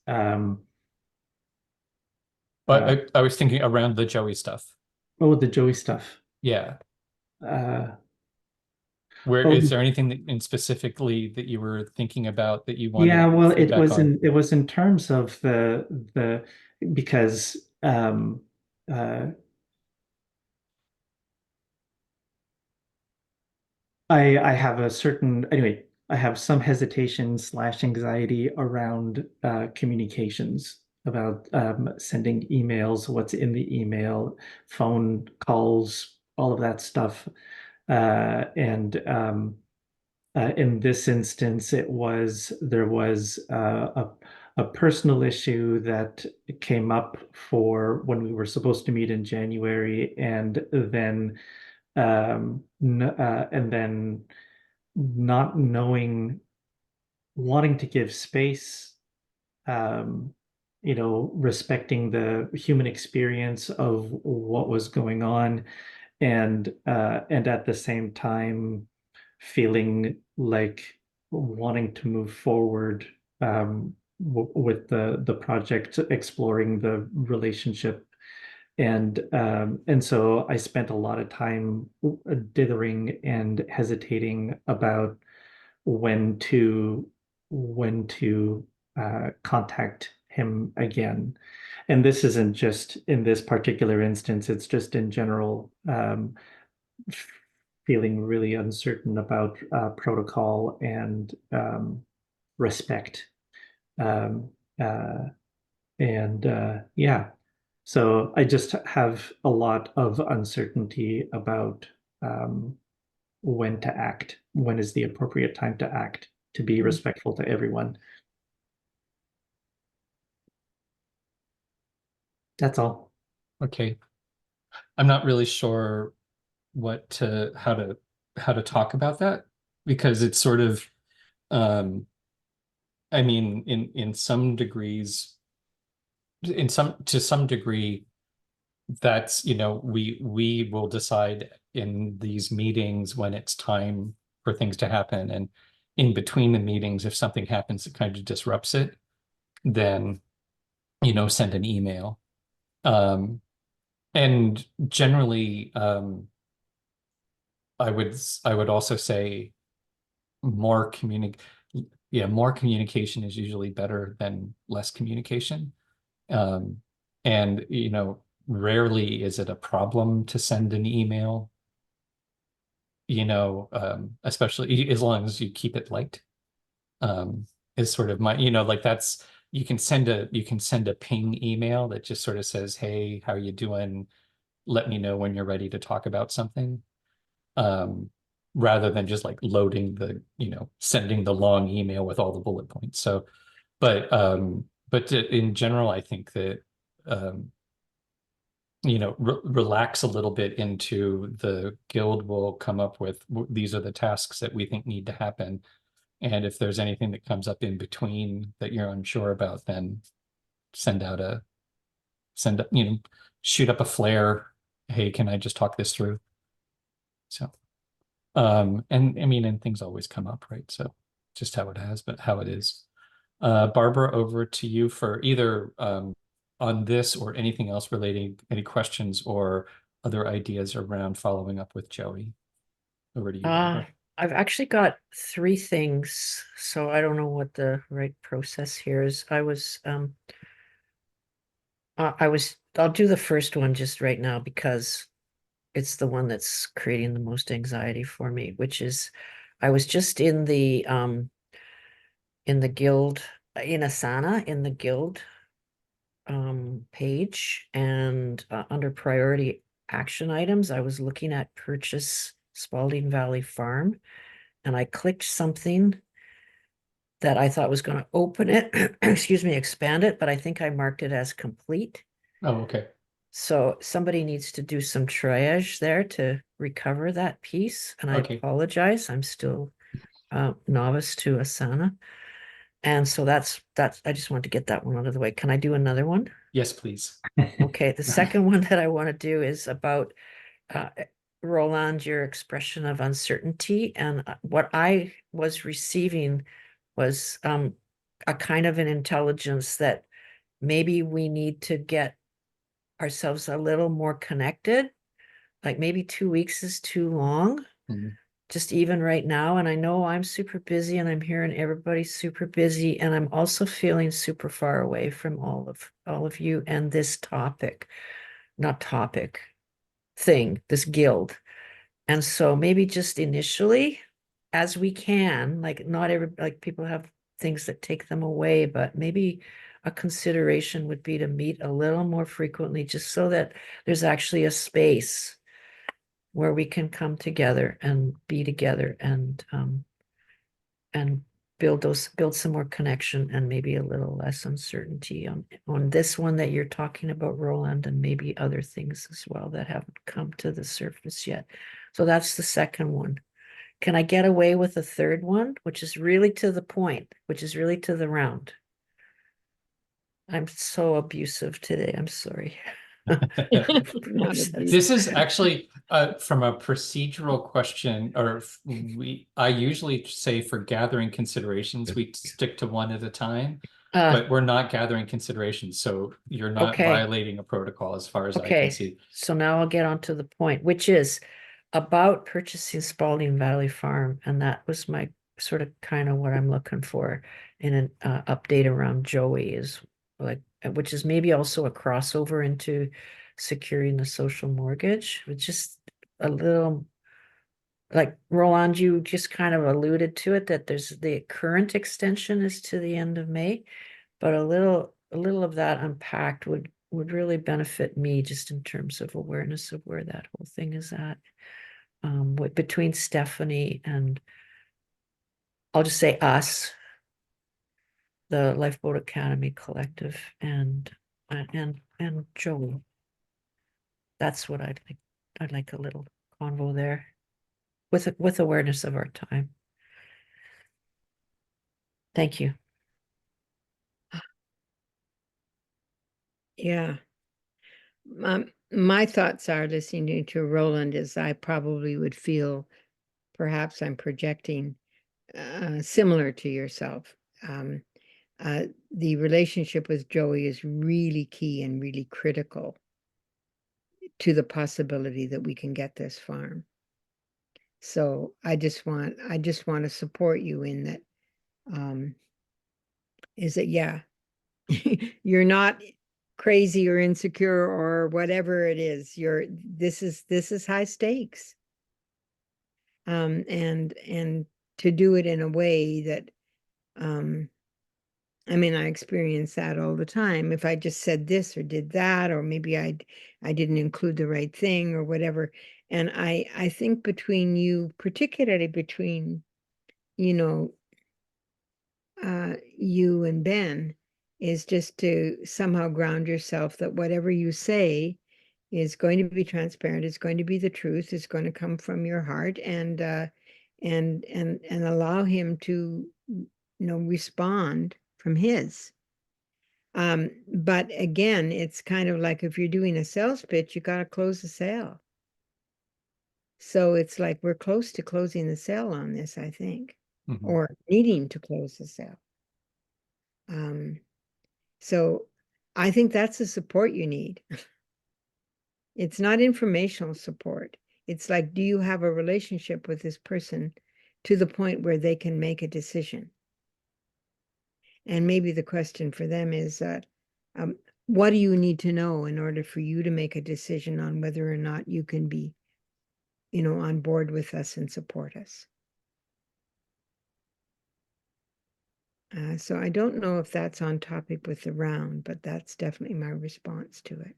But I was thinking around the Joey stuff. oh, the Joey stuff. Yeah. Uh, Where oh, is there anything in specifically that you were thinking about that you yeah, wanted well, feedback on? it was in terms of the because uh I have a certain anyway, I have some hesitation slash anxiety around communications about sending emails, what's in the email, phone calls, all of that stuff. And in this instance, there was a personal issue that came up for when we were supposed to meet in January, and then not knowing, wanting to give space, respecting the human experience of what was going on, and at the same time feeling like wanting to move forward with the project, exploring the relationship. And so I spent a lot of time dithering and hesitating about when to contact him again. And this isn't just in this particular instance, it's just in general, feeling really uncertain about protocol and respect. Um, uh, yeah, so I just have a lot of uncertainty about when to act, when is the appropriate time to act, to be respectful to everyone. That's all. Okay. I'm not really sure how to talk about that, because it's sort of, I mean, in some degrees, to some degree, that's, we will decide in these meetings when it's time for things to happen. And in between the meetings, if something happens that kind of disrupts it, then, send an email. And generally, I would also say more more communication is usually better than less communication. And rarely is it a problem to send an email, especially as long as you keep it light. Is sort of my, like that's, you can send a ping email that just sort of says, hey, how are you doing? Let me know when you're ready to talk about something. Rather than just like loading sending the long email with all the bullet points. So, but in general, I think that, relax a little bit into the guild will come up with, these are the tasks that we think need to happen. And if there's anything that comes up in between that you're unsure about, then shoot up a flare. Hey, can I just talk this through? So, and I mean, and things always come up, right? So just how it is. Barbara, over to you for either on this or anything else relating, any questions or other ideas around following up with Joey. Over to you, Barbara. I've actually got 3 things, so I don't know what the right process here is. I'll do the first one just right now because it's the one that's creating the most anxiety for me, which is I was just in the guild, in Asana, in the guild page, and under priority action items, I was looking at purchase Spalding Valley Farm, and I clicked something that I thought was going to open it, excuse me, expand it, but I think I marked it as complete. Oh, okay. So somebody needs to do some triage there to recover that piece, and I Okay. apologize. I'm still novice to Asana. And so that's I just wanted to get that one out of the way. Can I do another one? Yes, please. Okay, the second one that I want to do is about Roland, your expression of uncertainty. And what I was receiving was a kind of an intelligence that maybe we need to get ourselves a little more connected. Like maybe 2 weeks is too long. Mhm. Just even right now. And I know I'm super busy and I'm hearing everybody's super busy. And I'm also feeling super far away from all of you and this thing, this guild. And so maybe just initially, as we can, like not like people have things that take them away, but maybe a consideration would be to meet a little more frequently, just so that there's actually a space where we can come together and be together and build some more connection and maybe a little less uncertainty on this one that you're talking about, Roland, and maybe other things as well that haven't come to the surface yet. So that's the second one. Can I get away with a third one, which is really to the point, which is really to the round? I'm so abusive today. I'm sorry. Not abuse. This is actually from a procedural question, or I usually say for gathering considerations, we stick to one at a time, but we're not gathering considerations, so you're not Okay. violating a protocol as far as I can Okay, see. so now I'll get on to the point, which is about purchasing Spalding Valley Farm, and that was my sort of kind of what I'm looking for in an update around Joey, is like, which is maybe also a crossover into securing the social mortgage, which just a little, like Roland, you just kind of alluded to it, that there's the current extension is to the end of May, but a little of that unpacked would really benefit me, just in terms of awareness of where that whole thing is at. Between Stephanie and, I'll just say us, the Lifeboat Academy Collective, and Joey. That's what I'd like. I'd like a little convo there, with awareness of our time. Thank you. Yeah. My thoughts are, listening to Roland, is I probably would feel, perhaps I'm projecting, similar to yourself. The relationship with Joey is really key and really critical to the possibility that we can get this farm. So I just want to support you in that. Is that, yeah, you're not crazy or insecure or whatever it is. This is high stakes. And to do it in a way that, I mean, I experience that all the time. If I just said this or did that, or maybe I didn't include the right thing or whatever. And I think between you, particularly between, you know, you and Ben, is just to somehow ground yourself that whatever you say is going to be transparent, it's going to be the truth, it's going to come from your heart, and allow him to, respond from his. But again, it's kind of like if you're doing a sales pitch, you got to close the sale. So it's like we're close to closing the sale on this, I think, or needing to close the sale. So I think that's the support you need. It's not informational support. It's like, do you have a relationship with this person to the point where they can make a decision? And maybe the question for them is, what do you need to know in order for you to make a decision on whether or not you can be, on board with us and support us? So I don't know if that's on topic with the round, but that's definitely my response to it.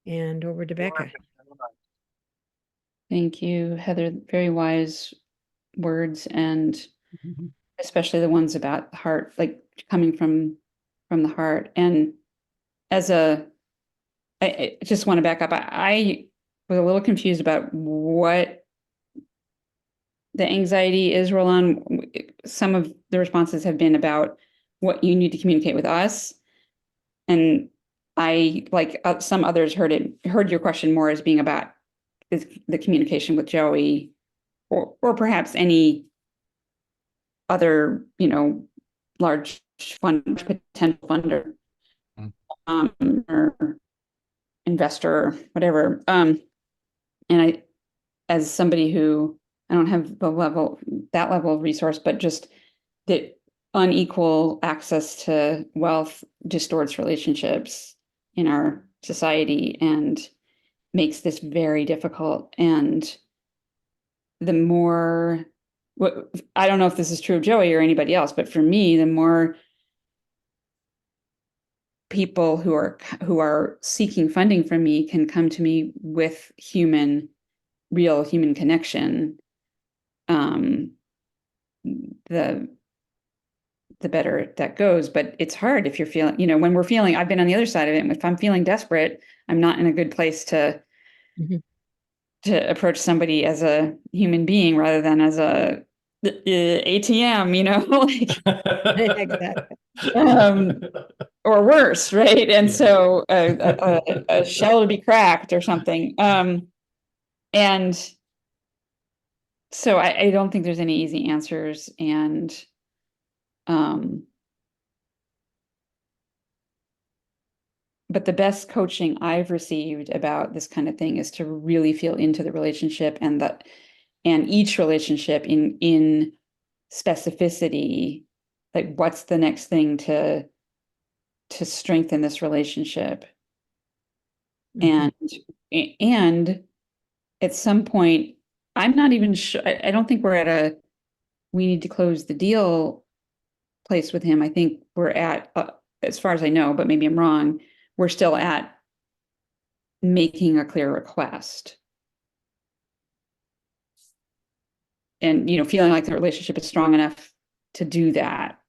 And over to Becca. Thank you, Heather. Very wise words, and especially the ones about the heart, like coming from the heart. And I just want to back up. I was a little confused about what the anxiety is, Roland. Some of the responses have been about what you need to communicate with us. And I, like some others, heard your question more as being about the communication with Joey, or perhaps any other, large potential funder, or investor, whatever. And I, as somebody who, I don't have that level of resource, but just the unequal access to wealth distorts relationships in our society and makes this very difficult. And the more, I don't know if this is true of Joey or anybody else, but for me, the more people who are seeking funding from me can come to me with human real human connection, the better that goes. But it's hard if you're feeling, when we're feeling, I've been on the other side of it. If I'm feeling desperate, I'm not in a good place to Mhm. approach somebody as a human being rather than as a ATM, Exactly. or worse, right? And Yeah. so a shell to be cracked or something. And so I don't think there's any easy answers. And but the best coaching I've received about this kind of thing is to really feel into the relationship and each relationship in specificity, like what's the next thing to strengthen this relationship. Mhm. And at some point, I'm not even sure, I don't think we're at we need to close the deal place with him. I think we're at, as far as I know, but maybe I'm wrong, we're still at making a clear request. And, feeling like the relationship is strong enough to do that.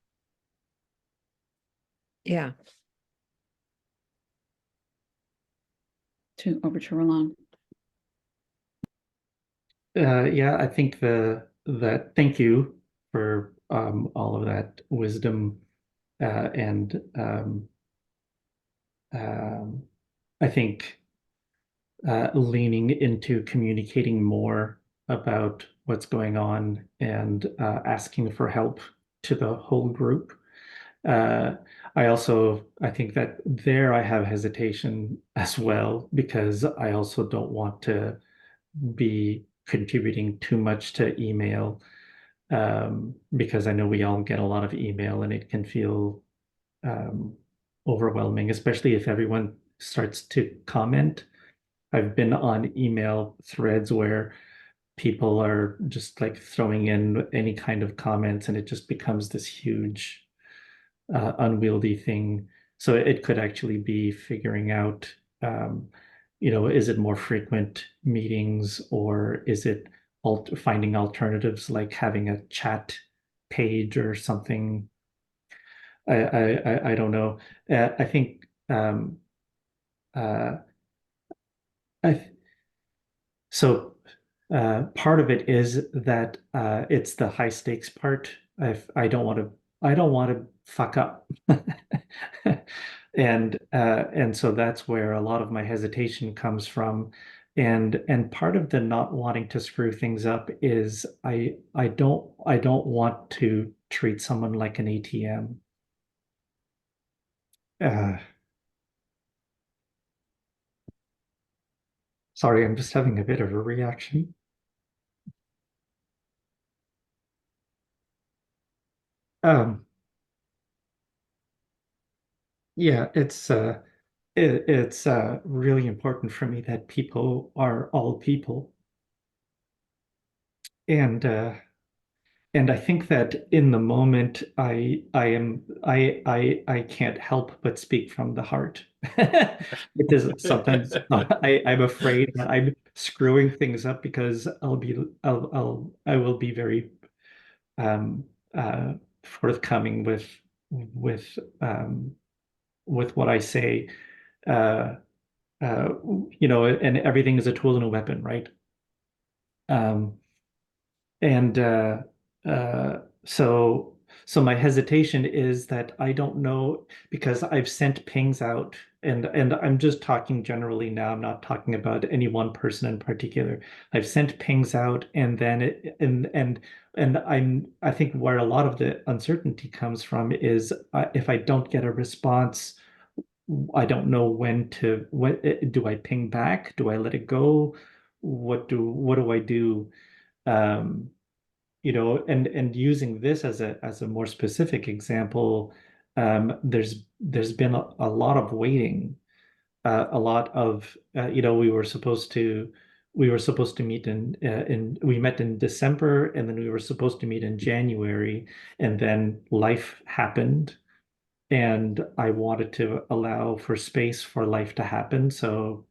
Yeah. Over to Roland. Yeah, I think thank you for all of that wisdom, and I think leaning into communicating more about what's going on and asking for help to the whole group. Uh, I think that there I have hesitation as well, because I also don't want to be contributing too much to email, because I know we all get a lot of email and it can feel um, overwhelming, especially if everyone starts to comment. I've been on email threads where people are just like throwing in any kind of comments, and it just becomes this huge, unwieldy thing. So it could actually be figuring out, is it more frequent meetings, or is it finding alternatives like having a chat page or something? I don't know. I think uh, I so part of it is that it's the high stakes part. I don't want to fuck up. And so that's where a lot of my hesitation comes from. And part of the not wanting to screw things up is I don't want to treat someone like an ATM. Uh, Sorry, I'm just having a bit of a reaction. Um, yeah, it's really important for me that people are all people. And I think that in the moment I can't help but speak from the heart. Because sometimes I'm afraid that I'm screwing things up, because I will be very um uh forthcoming with um with what I say. Uh and everything is a tool and a weapon, right? Um, and so my hesitation is that I don't know, because I've sent pings out, and I'm just talking generally now. I'm not talking about any one person in particular. I've sent pings out, and then I think where a lot of the uncertainty comes from is, if I don't get a response, I don't know what do I ping back? Do I let it go? What do I do? Um, and using this as a more specific example, there's been a lot of waiting, a lot of we were supposed to meet we met in December, and then we were supposed to meet in January, and then life happened, and I wanted to allow for space for life to happen. So,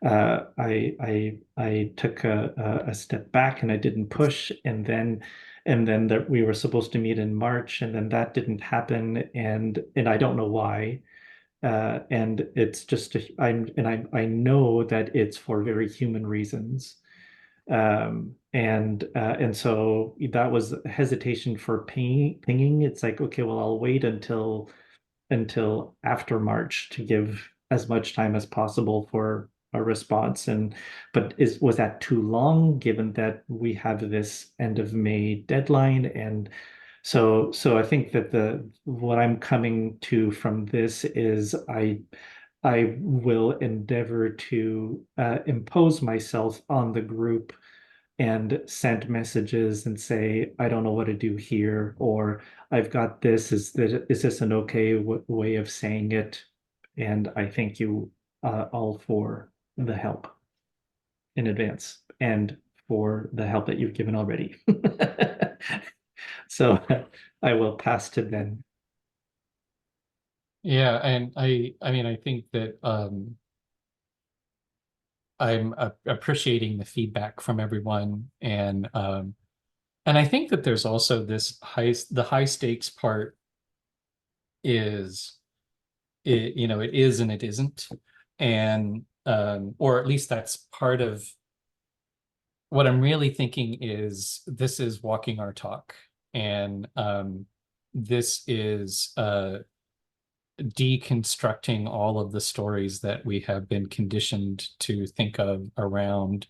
I took a step back and I didn't push, and then that we were supposed to meet in March, and then that didn't happen, and I don't know why. And it's just I know that it's for very human reasons. And so that was hesitation for pinging. It's like, okay, well, I'll wait until after March to give as much time as possible for a response. But was that too long, given that we have this end of May deadline? And so I think that the what I'm coming to from this is I will endeavor to impose myself on the group and send messages and say, I don't know what to do here, or I've got this. Is this an okay way of saying it? And I thank you all for the help in advance and for the help that you've given already. So I will pass to Ben. Yeah, and I mean, I think that I'm appreciating the feedback from everyone, and I think that there's also the high stakes part is it is and it isn't, and or at least that's part of what I'm really thinking is this is walking our talk, and this is deconstructing all of the stories that we have been conditioned to think of around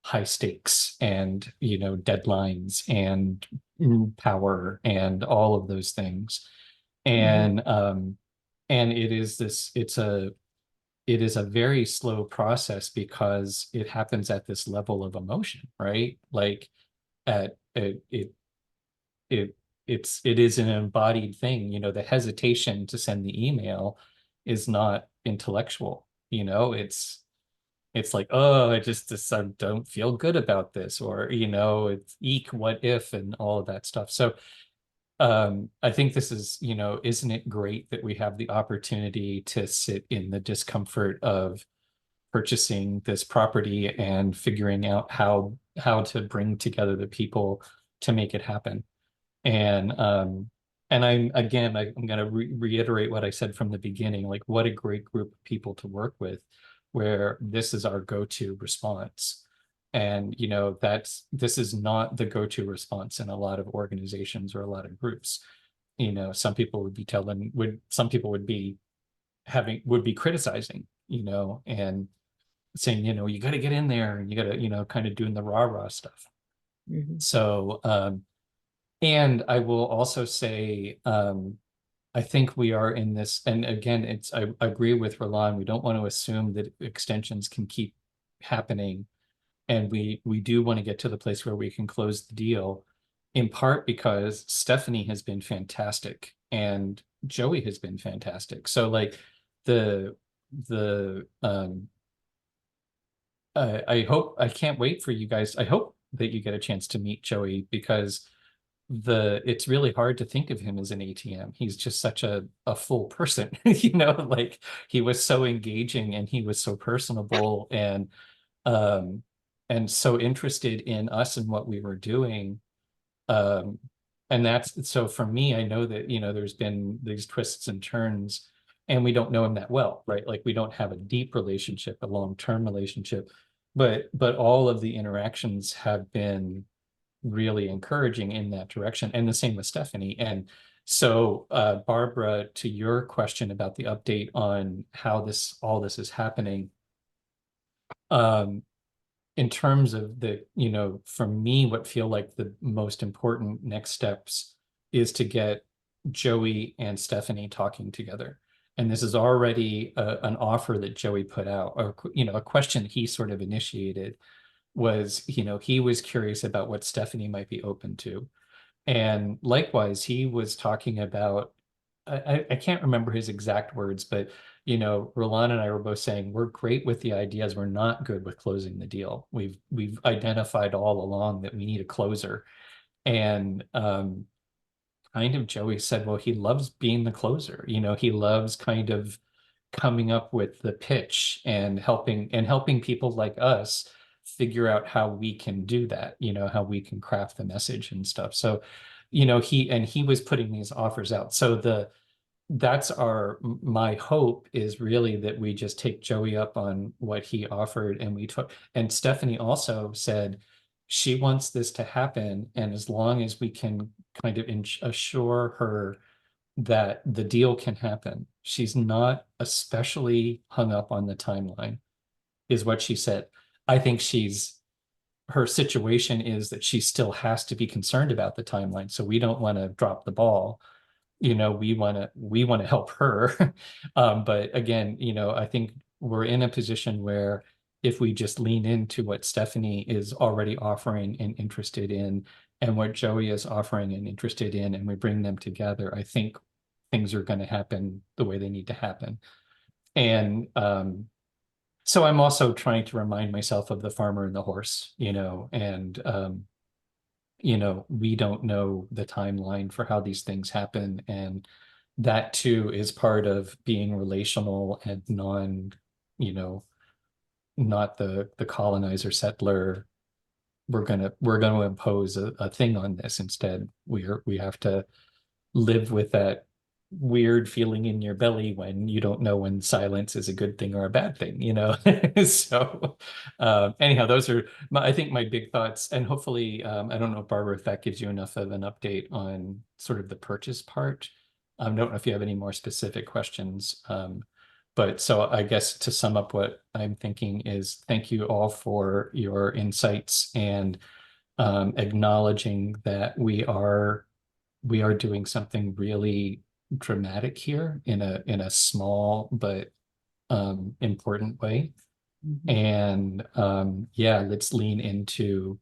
high stakes and deadlines and power and all of those things. And it is a very slow process because it happens at this level of emotion, right? Like at it it is an embodied thing. The hesitation to send the email is not intellectual. It's like, oh, I don't feel good about this, or it's eek, what if, and all of that stuff. So I think this is, isn't it great that we have the opportunity to sit in the discomfort of purchasing this property and figuring out how to bring together the people to make it happen. And I'm going to reiterate what I said from the beginning, like what a great group of people to work with, where this is our go-to response. And this is not the go-to response in a lot of organizations or a lot of groups. Some people would be some people would be criticizing, and saying, you got to get in there and you got to, kind of doing the rah-rah stuff. Mhm. So and I will also say, I think we are in this, and again, I agree with Roland. We don't want to assume that extensions can keep happening, and we do want to get to the place where we can close the deal, in part because Stephanie has been fantastic and Joey has been fantastic. So like the I can't wait for you guys. I hope that you get a chance to meet Joey, because it's really hard to think of him as an ATM. He's just such a full person, like he was so engaging and he was so personable um and so interested in us and what we were doing. Um and that's so for me, I know that there's been these twists and turns, and we don't know him that well, right? Like we don't have a deep relationship, a long-term relationship, but all of the interactions have been really encouraging in that direction, and the same with Stephanie. And so Barbara, to your question about the update on how all this is happening, um in terms of for me, what feel like the most important next steps is to get Joey and Stephanie talking together. And this is already an offer that Joey put out, or a question he sort of initiated was, he was curious about what Stephanie might be open to. And likewise, he was talking about, I can't remember his exact words, but Roland and I were both saying we're great with the ideas. We're not good with closing the deal. We've identified all along that we need a closer. And kind of Joey said, well, he loves being the closer. He loves kind of coming up with the pitch and helping people like us figure out how we can do that, how we can craft the message and stuff. So, he was putting these offers out. So that's my hope is really that we just take Joey up on what he offered, and and Stephanie also said she wants this to happen, and as long as we can kind of assure her that the deal can happen, she's not especially hung up on the timeline, is what she said. I think her situation is that she still has to be concerned about the timeline, so we don't want to drop the ball. We want to help her. But again, I think we're in a position where if we just lean into what Stephanie is already offering and interested in, and what Joey is offering and interested in, and we bring them together, I think things are going to happen the way they need to happen. And so I'm also trying to remind myself of the farmer and the horse, and we don't know the timeline for how these things happen. And that too is part of being relational and not the colonizer settler. We're gonna impose a thing on this. Instead, we have to live with that weird feeling in your belly when you don't know when silence is a good thing or a bad thing, So anyhow, those are I think my big thoughts. And hopefully, I don't know, Barbara, if that gives you enough of an update on sort of the purchase part. I don't know if you have any more specific questions. But so I guess to sum up, what I'm thinking is thank you all for your insights and acknowledging that we are doing something really dramatic here in a small but important way. And yeah, let's lean into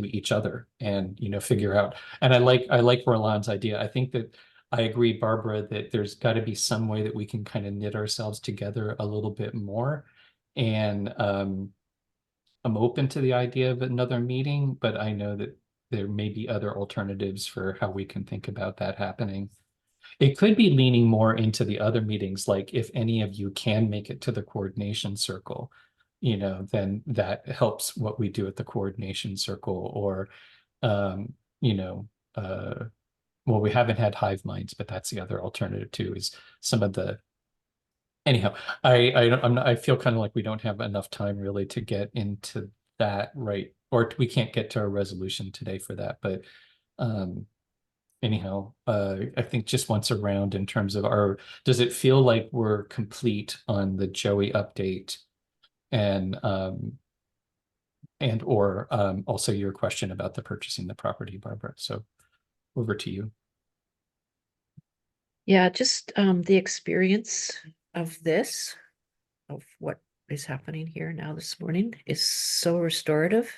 each other and figure out. And I like Roland's idea. I think that I agree, Barbara, that there's got to be some way that we can kind of knit ourselves together a little bit more. And I'm open to the idea of another meeting, but I know that there may be other alternatives for how we can think about that happening. It could be leaning more into the other meetings, like if any of you can make it to the coordination circle, then that helps what we do at the coordination circle. Or, well, we haven't had hive minds, but that's the other alternative too, is some of the anyhow, I feel kind of like we don't have enough time really to get into that, right? Or we can't get to a resolution today for that. But anyhow, I think just once around in terms of does it feel like we're complete on the Joey update and or also your question about the purchasing the property, Barbara? So over to you. Yeah, just the experience of this, of what is happening here now this morning is so restorative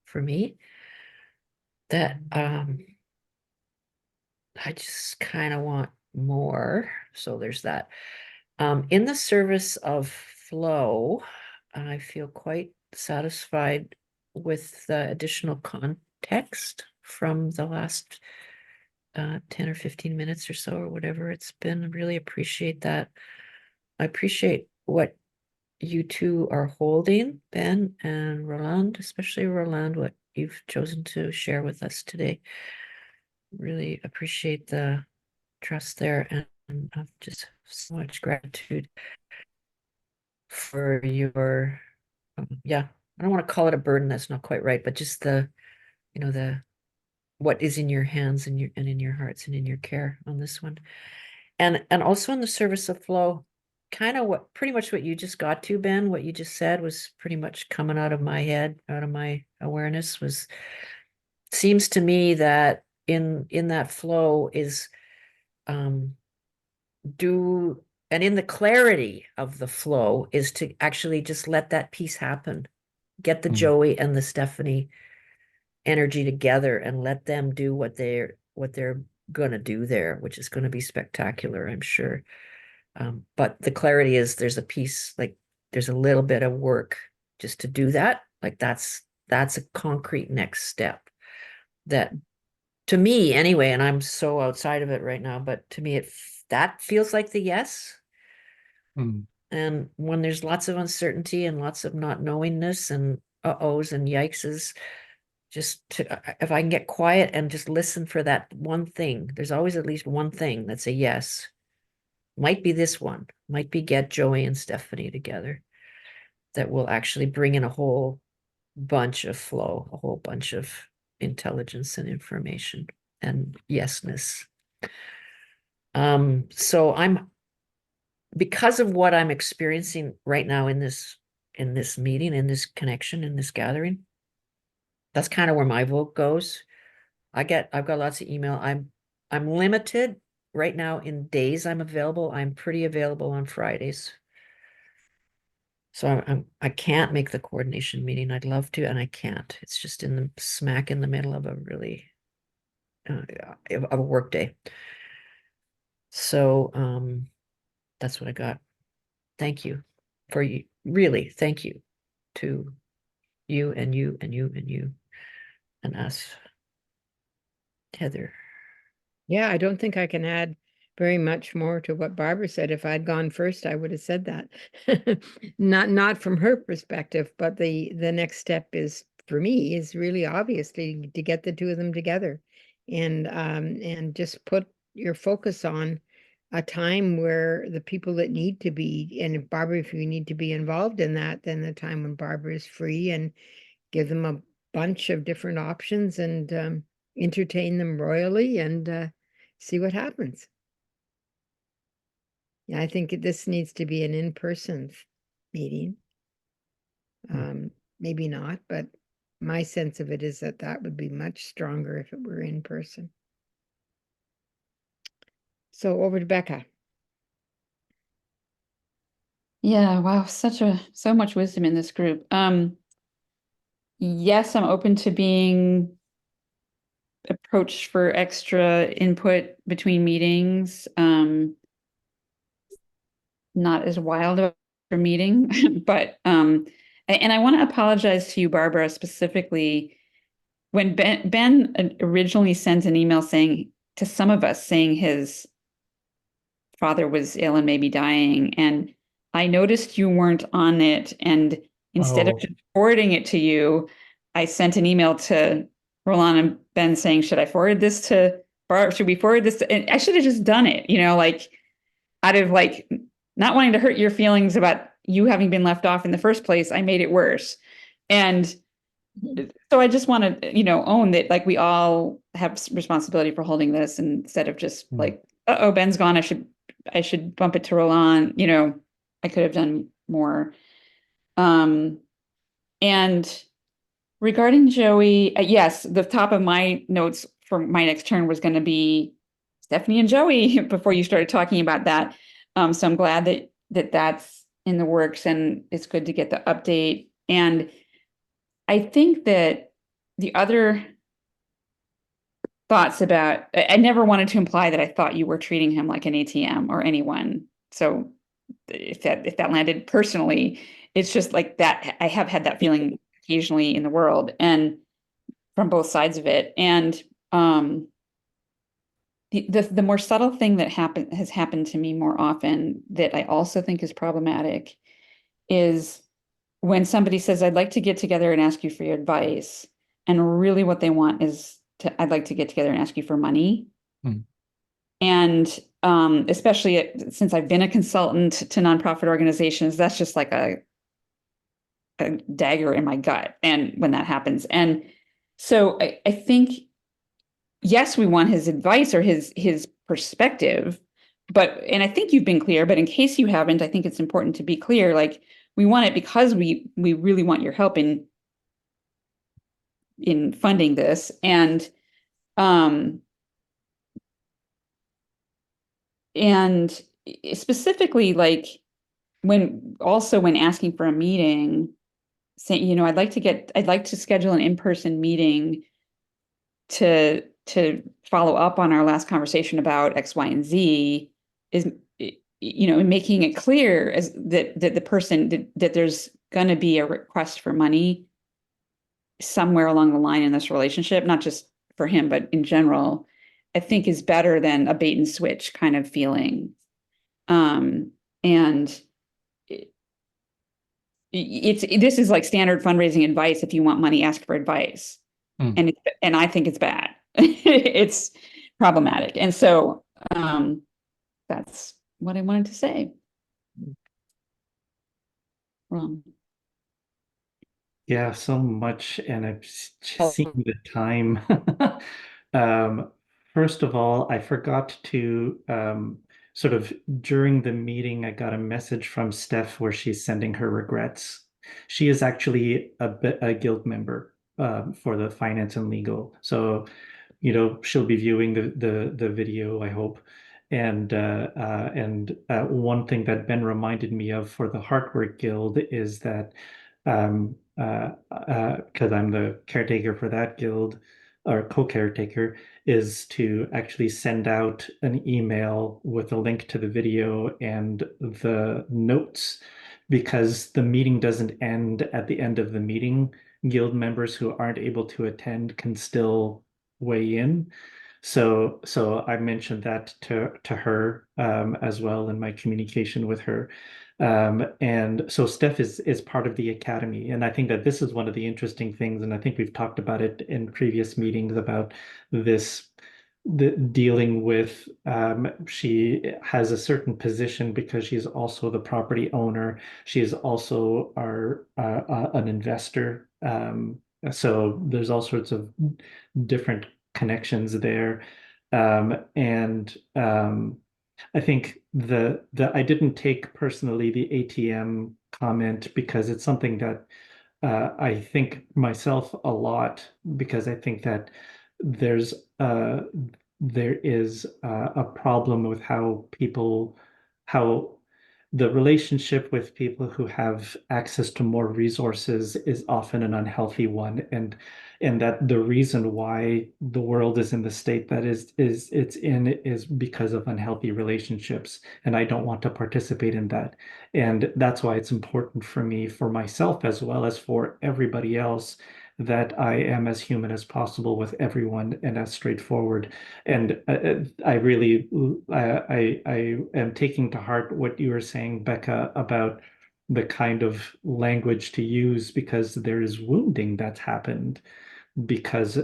for me that I just kind of want more. So there's that. In the service of flow, I feel quite satisfied with the additional context from the last 10 or 15 minutes or so, or whatever it's been. I really appreciate that. I appreciate what you two are holding, Ben and Roland, especially Roland, what you've chosen to share with us today. Really appreciate the trust there, and I've just so much gratitude for your yeah, I don't want to call it a burden, that's not quite right, but just the what is in your hands and in your hearts and in your care on this one. And also in the service of flow, kind of pretty much what you just got to, Ben, what you just said was pretty much coming out of my head, out of my awareness, seems to me that in that flow is and in the clarity of the flow is to actually just let that piece happen. Get the Joey and the Stephanie energy together and let them do what they're gonna do there, which is gonna be spectacular, I'm sure. But the clarity is there's a piece, like there's a little bit of work just to do that. Like that's a concrete next step that to me anyway, and I'm so outside of it right now, but to me, that feels like the yes. Hmm. And when there's lots of uncertainty and lots of not knowingness and uh-ohs and yikeses, if I can get quiet and just listen for that one thing, there's always at least one thing that's a yes. Might be this one, might be get Joey and Stephanie together. That will actually bring in a whole bunch of flow, a whole bunch of intelligence and information and yesness. So because of what I'm experiencing right now in this meeting, in this connection, in this gathering, that's kind of where my vote goes. I've got lots of email. I'm limited right now in days I'm available. I'm pretty available on Fridays. So I can't make the coordination meeting. I'd love to, and I can't. It's just smack in the middle of a really of a work day. So that's what I got. Thank you for you. Really, thank you to you and you and you and you and us, Heather. Yeah, I don't think I can add very much more to what Barbara said. If I'd gone first, I would have said that. Not from her perspective, but the next step is, for me, is really obviously to get the two of them together and just put your focus on a time where the people that need to be, and if Barbara, if you need to be involved in that, then the time when Barbara is free, and give them a bunch of different options and entertain them royally and see what happens. Yeah, I think this needs to be an in-person meeting. Maybe not, but my sense of it is that that would be much stronger if it were in person. So over to Becca. Yeah, wow, so much wisdom in this group. Yes, I'm open to being approached for extra input between meetings. Not as wild of a meeting, but and I want to apologize to you, Barbara, specifically. When Ben originally sent an email saying to some of us saying his father was ill and maybe dying, and I noticed you weren't on it, and instead of Oh. just forwarding it to you, I sent an email to Roland and Ben saying, should I forward this to Barb? Should we forward this to, and I should have just done it, like out of like not wanting to hurt your feelings about you having been left off in the first place. I made it worse. And so I just want to, own that, like, we all have responsibility for holding this, and instead of just like, uh-oh, Ben's gone, I should bump it to Roland. I could have done more. And regarding Joey, yes, the top of my notes for my next turn was going to be Stephanie and Joey before you started talking about that. So I'm glad that that's in the works, and it's good to get the update. And I think that the other thoughts about, I never wanted to imply that I thought you were treating him like an ATM or anyone. So if that landed personally, it's just like that. I have had that feeling occasionally in the world, and from both sides of it. And the more subtle thing that has happened to me more often that I also think is problematic is when somebody says, I'd like to get together and ask you for your advice. And really what they want is I'd like to get together and ask you for money. And especially since I've been a consultant to nonprofit organizations, that's just like a dagger in my gut. And when that happens. And so I think, yes, we want his advice or his perspective, and I think you've been clear, but in case you haven't, I think it's important to be clear, like, we want it because we really want your help in funding this. And specifically, like, when asking for a meeting, saying, I'd like to schedule an in-person meeting to follow up on our last conversation about X, Y, and Z, is, making it clear as that the person that there's going to be a request for money somewhere along the line in this relationship, not just for him, but in general, I think is better than a bait and switch kind of feeling. And this is like standard fundraising advice. If you want money, ask for advice. Mm. And I think it's bad. It's problematic. And so that's what I wanted to say. Yeah, so much, and I've Oh. seen the time. First of all, I forgot to sort of during the meeting, I got a message from Steph where she's sending her regrets. She is actually a guild member for the finance and legal, so she'll be viewing the video, I hope. And one thing that Ben reminded me of for the Heartwork Guild is that because I'm the caretaker for that guild or co-caretaker, is to actually send out an email with a link to the video and the notes, because the meeting doesn't end at the end of the meeting. Guild members who aren't able to attend can still weigh in. So I mentioned that to her as well in my communication with her. And so Steph is part of the academy, and I think that this is one of the interesting things, and I think we've talked about it in previous meetings about this dealing with she has a certain position because she's also the property owner. She is also an investor. So there's all sorts of different connections there. And I think the I didn't take personally the ATM comment because it's something that I think myself a lot, because I think that there's there is a problem with how the relationship with people who have access to more resources is often an unhealthy one, and that the reason why the world is in the state that it's in is because of unhealthy relationships, and I don't want to participate in that. And that's why it's important for me, for myself, as well as for everybody else, that I am as human as possible with everyone and as straightforward. And I really, I am taking to heart what you were saying, Becca, about the kind of language to use, because there is wounding that's happened because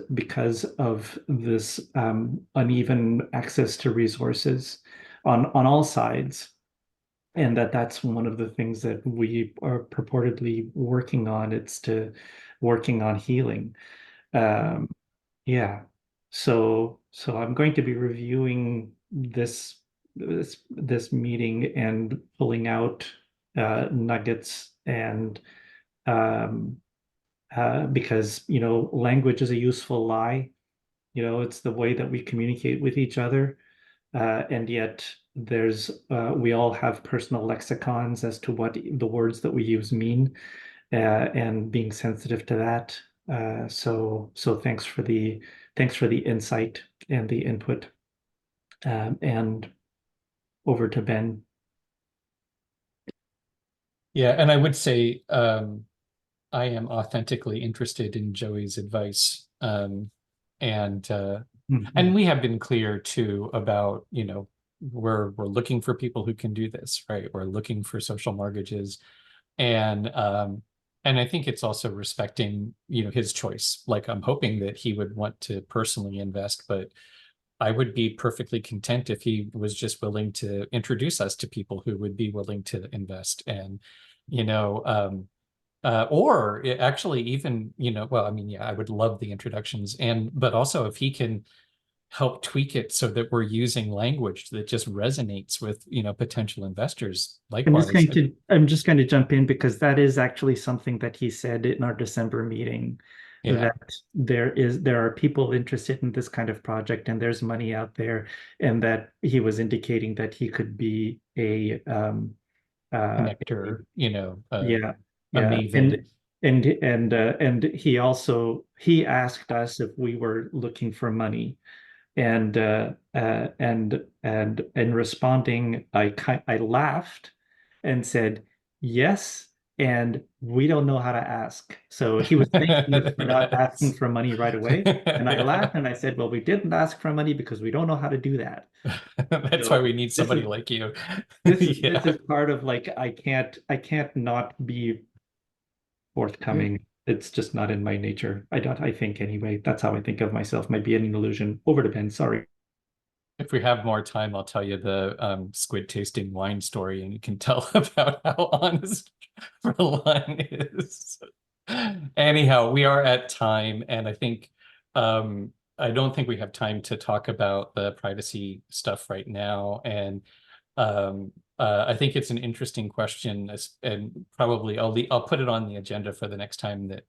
of this uneven access to resources on all sides. And that's one of the things that we are purportedly working on. It's to working on healing. Um, yeah. So I'm going to be reviewing this meeting and pulling out nuggets, and um, because language is a useful lie. It's the way that we communicate with each other. And yet we all have personal lexicons as to what the words that we use mean, and being sensitive to that. So thanks for the insight and the input. And over to Ben. Yeah, and I would say I am authentically interested in Joey's advice. And Mhm. we have been clear too about, we're looking for people who can do this, right? We're looking for social mortgages. And I think it's also respecting, his choice. Like, I'm hoping that he would want to personally invest, but I would be perfectly content if he was just willing to introduce us to people who would be willing to invest. And, you know, or actually even, well, I mean, yeah, I would love the introductions, but also if he can help tweak it so that we're using language that just resonates with, potential investors. Likewise. I'm just going to jump in, because that is actually something that he said in our December meeting, Yeah. that there are people interested in this kind of project and there's money out there, and that he was indicating that he could be a Connector, yeah, a yeah. maven. And he asked us if we were looking for money. And in responding, I laughed and said yes, and we don't know how to ask. So he was thanking us for not asking for money right away. And I laughed and I said, well, we didn't ask for money because we don't know how to do that. That's So why we need this somebody is- like you. This Yeah. is part of like, I can't not be forthcoming. It's just not in my nature. I think anyway. That's how I think of myself. Might be an illusion. Over to Ben, sorry. If we have more time, I'll tell you the squid tasting wine story, and you can tell about how honest Roland is. Anyhow, we are at time, and I think I don't think we have time to talk about the privacy stuff right now. And I think it's an interesting question, and probably I'll put it on the agenda for the next time that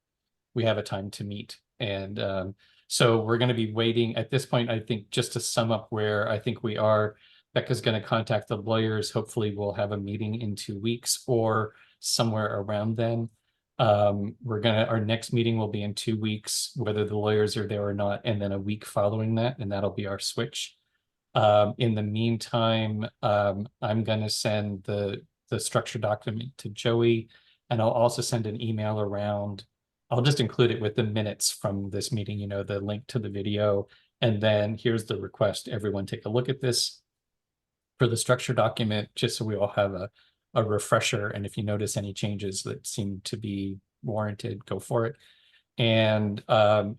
we have a time to meet. And so we're going to be waiting at this point. I think just to sum up where I think we are, Becca's going to contact the lawyers. Hopefully we'll have a meeting in 2 weeks or somewhere around then. Our next meeting will be in 2 weeks, whether the lawyers are there or not, and then a week following that, and that'll be our switch. In the meantime, I'm going to send the structure document to Joey, and I'll also send an email around. I'll just include it with the minutes from this meeting, you know, the link to the video. And then here's the request. Everyone take a look at this for the structure document, just so we all have a refresher. And if you notice any changes that seem to be warranted, go for it. And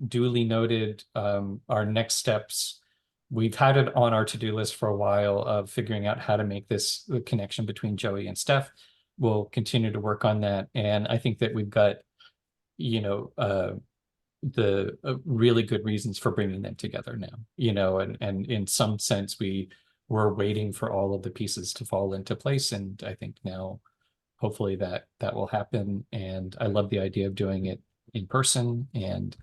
duly noted, our next steps, we've had it on our to-do list for a while of figuring out how to make this the connection between Joey and Steph. We'll continue to work on that. And I think that we've got, you know, the really good reasons for bringing them together now, you know, and in some sense we were waiting for all of the pieces to fall into place. And I think now hopefully that will happen. And I love the idea of doing it in person. And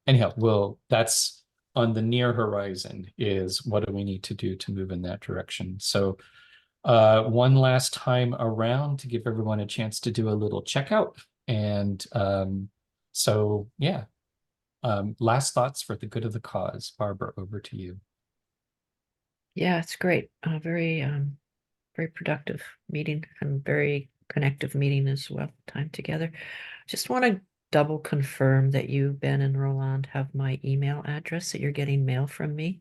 anyhow, that's on the near horizon, is what do we need to do to move in that direction. So one last time around to give everyone a chance to do a little checkout. And so yeah, last thoughts for the good of the cause. Barbara, over to you. Yeah, it's great. Very very productive meeting and very connective meeting as well. Time together. Just want to double confirm that you, Ben and Roland, have my email address, that you're getting mail from me.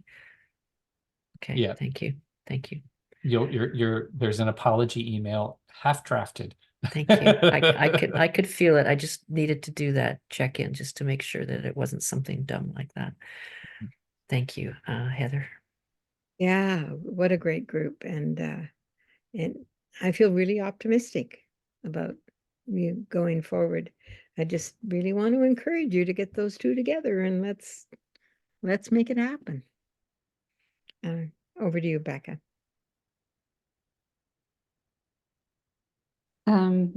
Okay, Yeah. thank you. Thank you. There's an apology email half drafted. Thank you. I could feel it. I just needed to do that check-in just to make sure that it wasn't something dumb like that. Thank you, Heather. Yeah, what a great group. And I feel really optimistic about you going forward. I just really want to encourage you to get those two together, and let's make it happen. Over to you, Becca.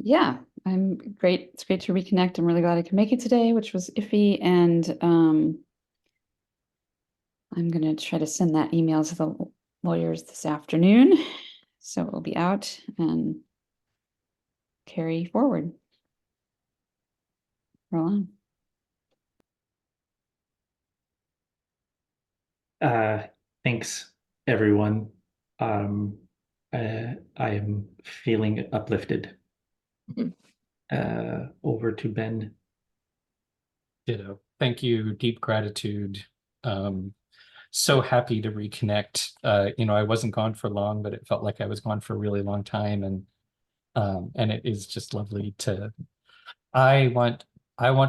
Yeah, I'm great. It's great to reconnect. I'm really glad I could make it today, which was iffy. And I'm going to try to send that email to the lawyers this afternoon. So it will be out and carry forward. Roland. Thanks, everyone. I am feeling uplifted. Over to Ben. Ditto. Thank you. Deep gratitude. So happy to reconnect. You know, I wasn't gone for long, but it felt like I was gone for a really long time. And it is just lovely to, I want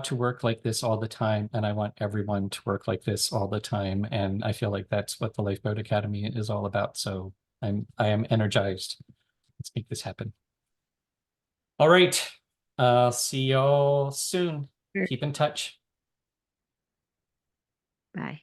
to work like this all the time, and I want everyone to work like this all the time. And I feel like that's what the Lifeboat Academy is all about. So I am energized. Let's make this happen. All right. See y'all soon. Sure. Keep in touch. Bye.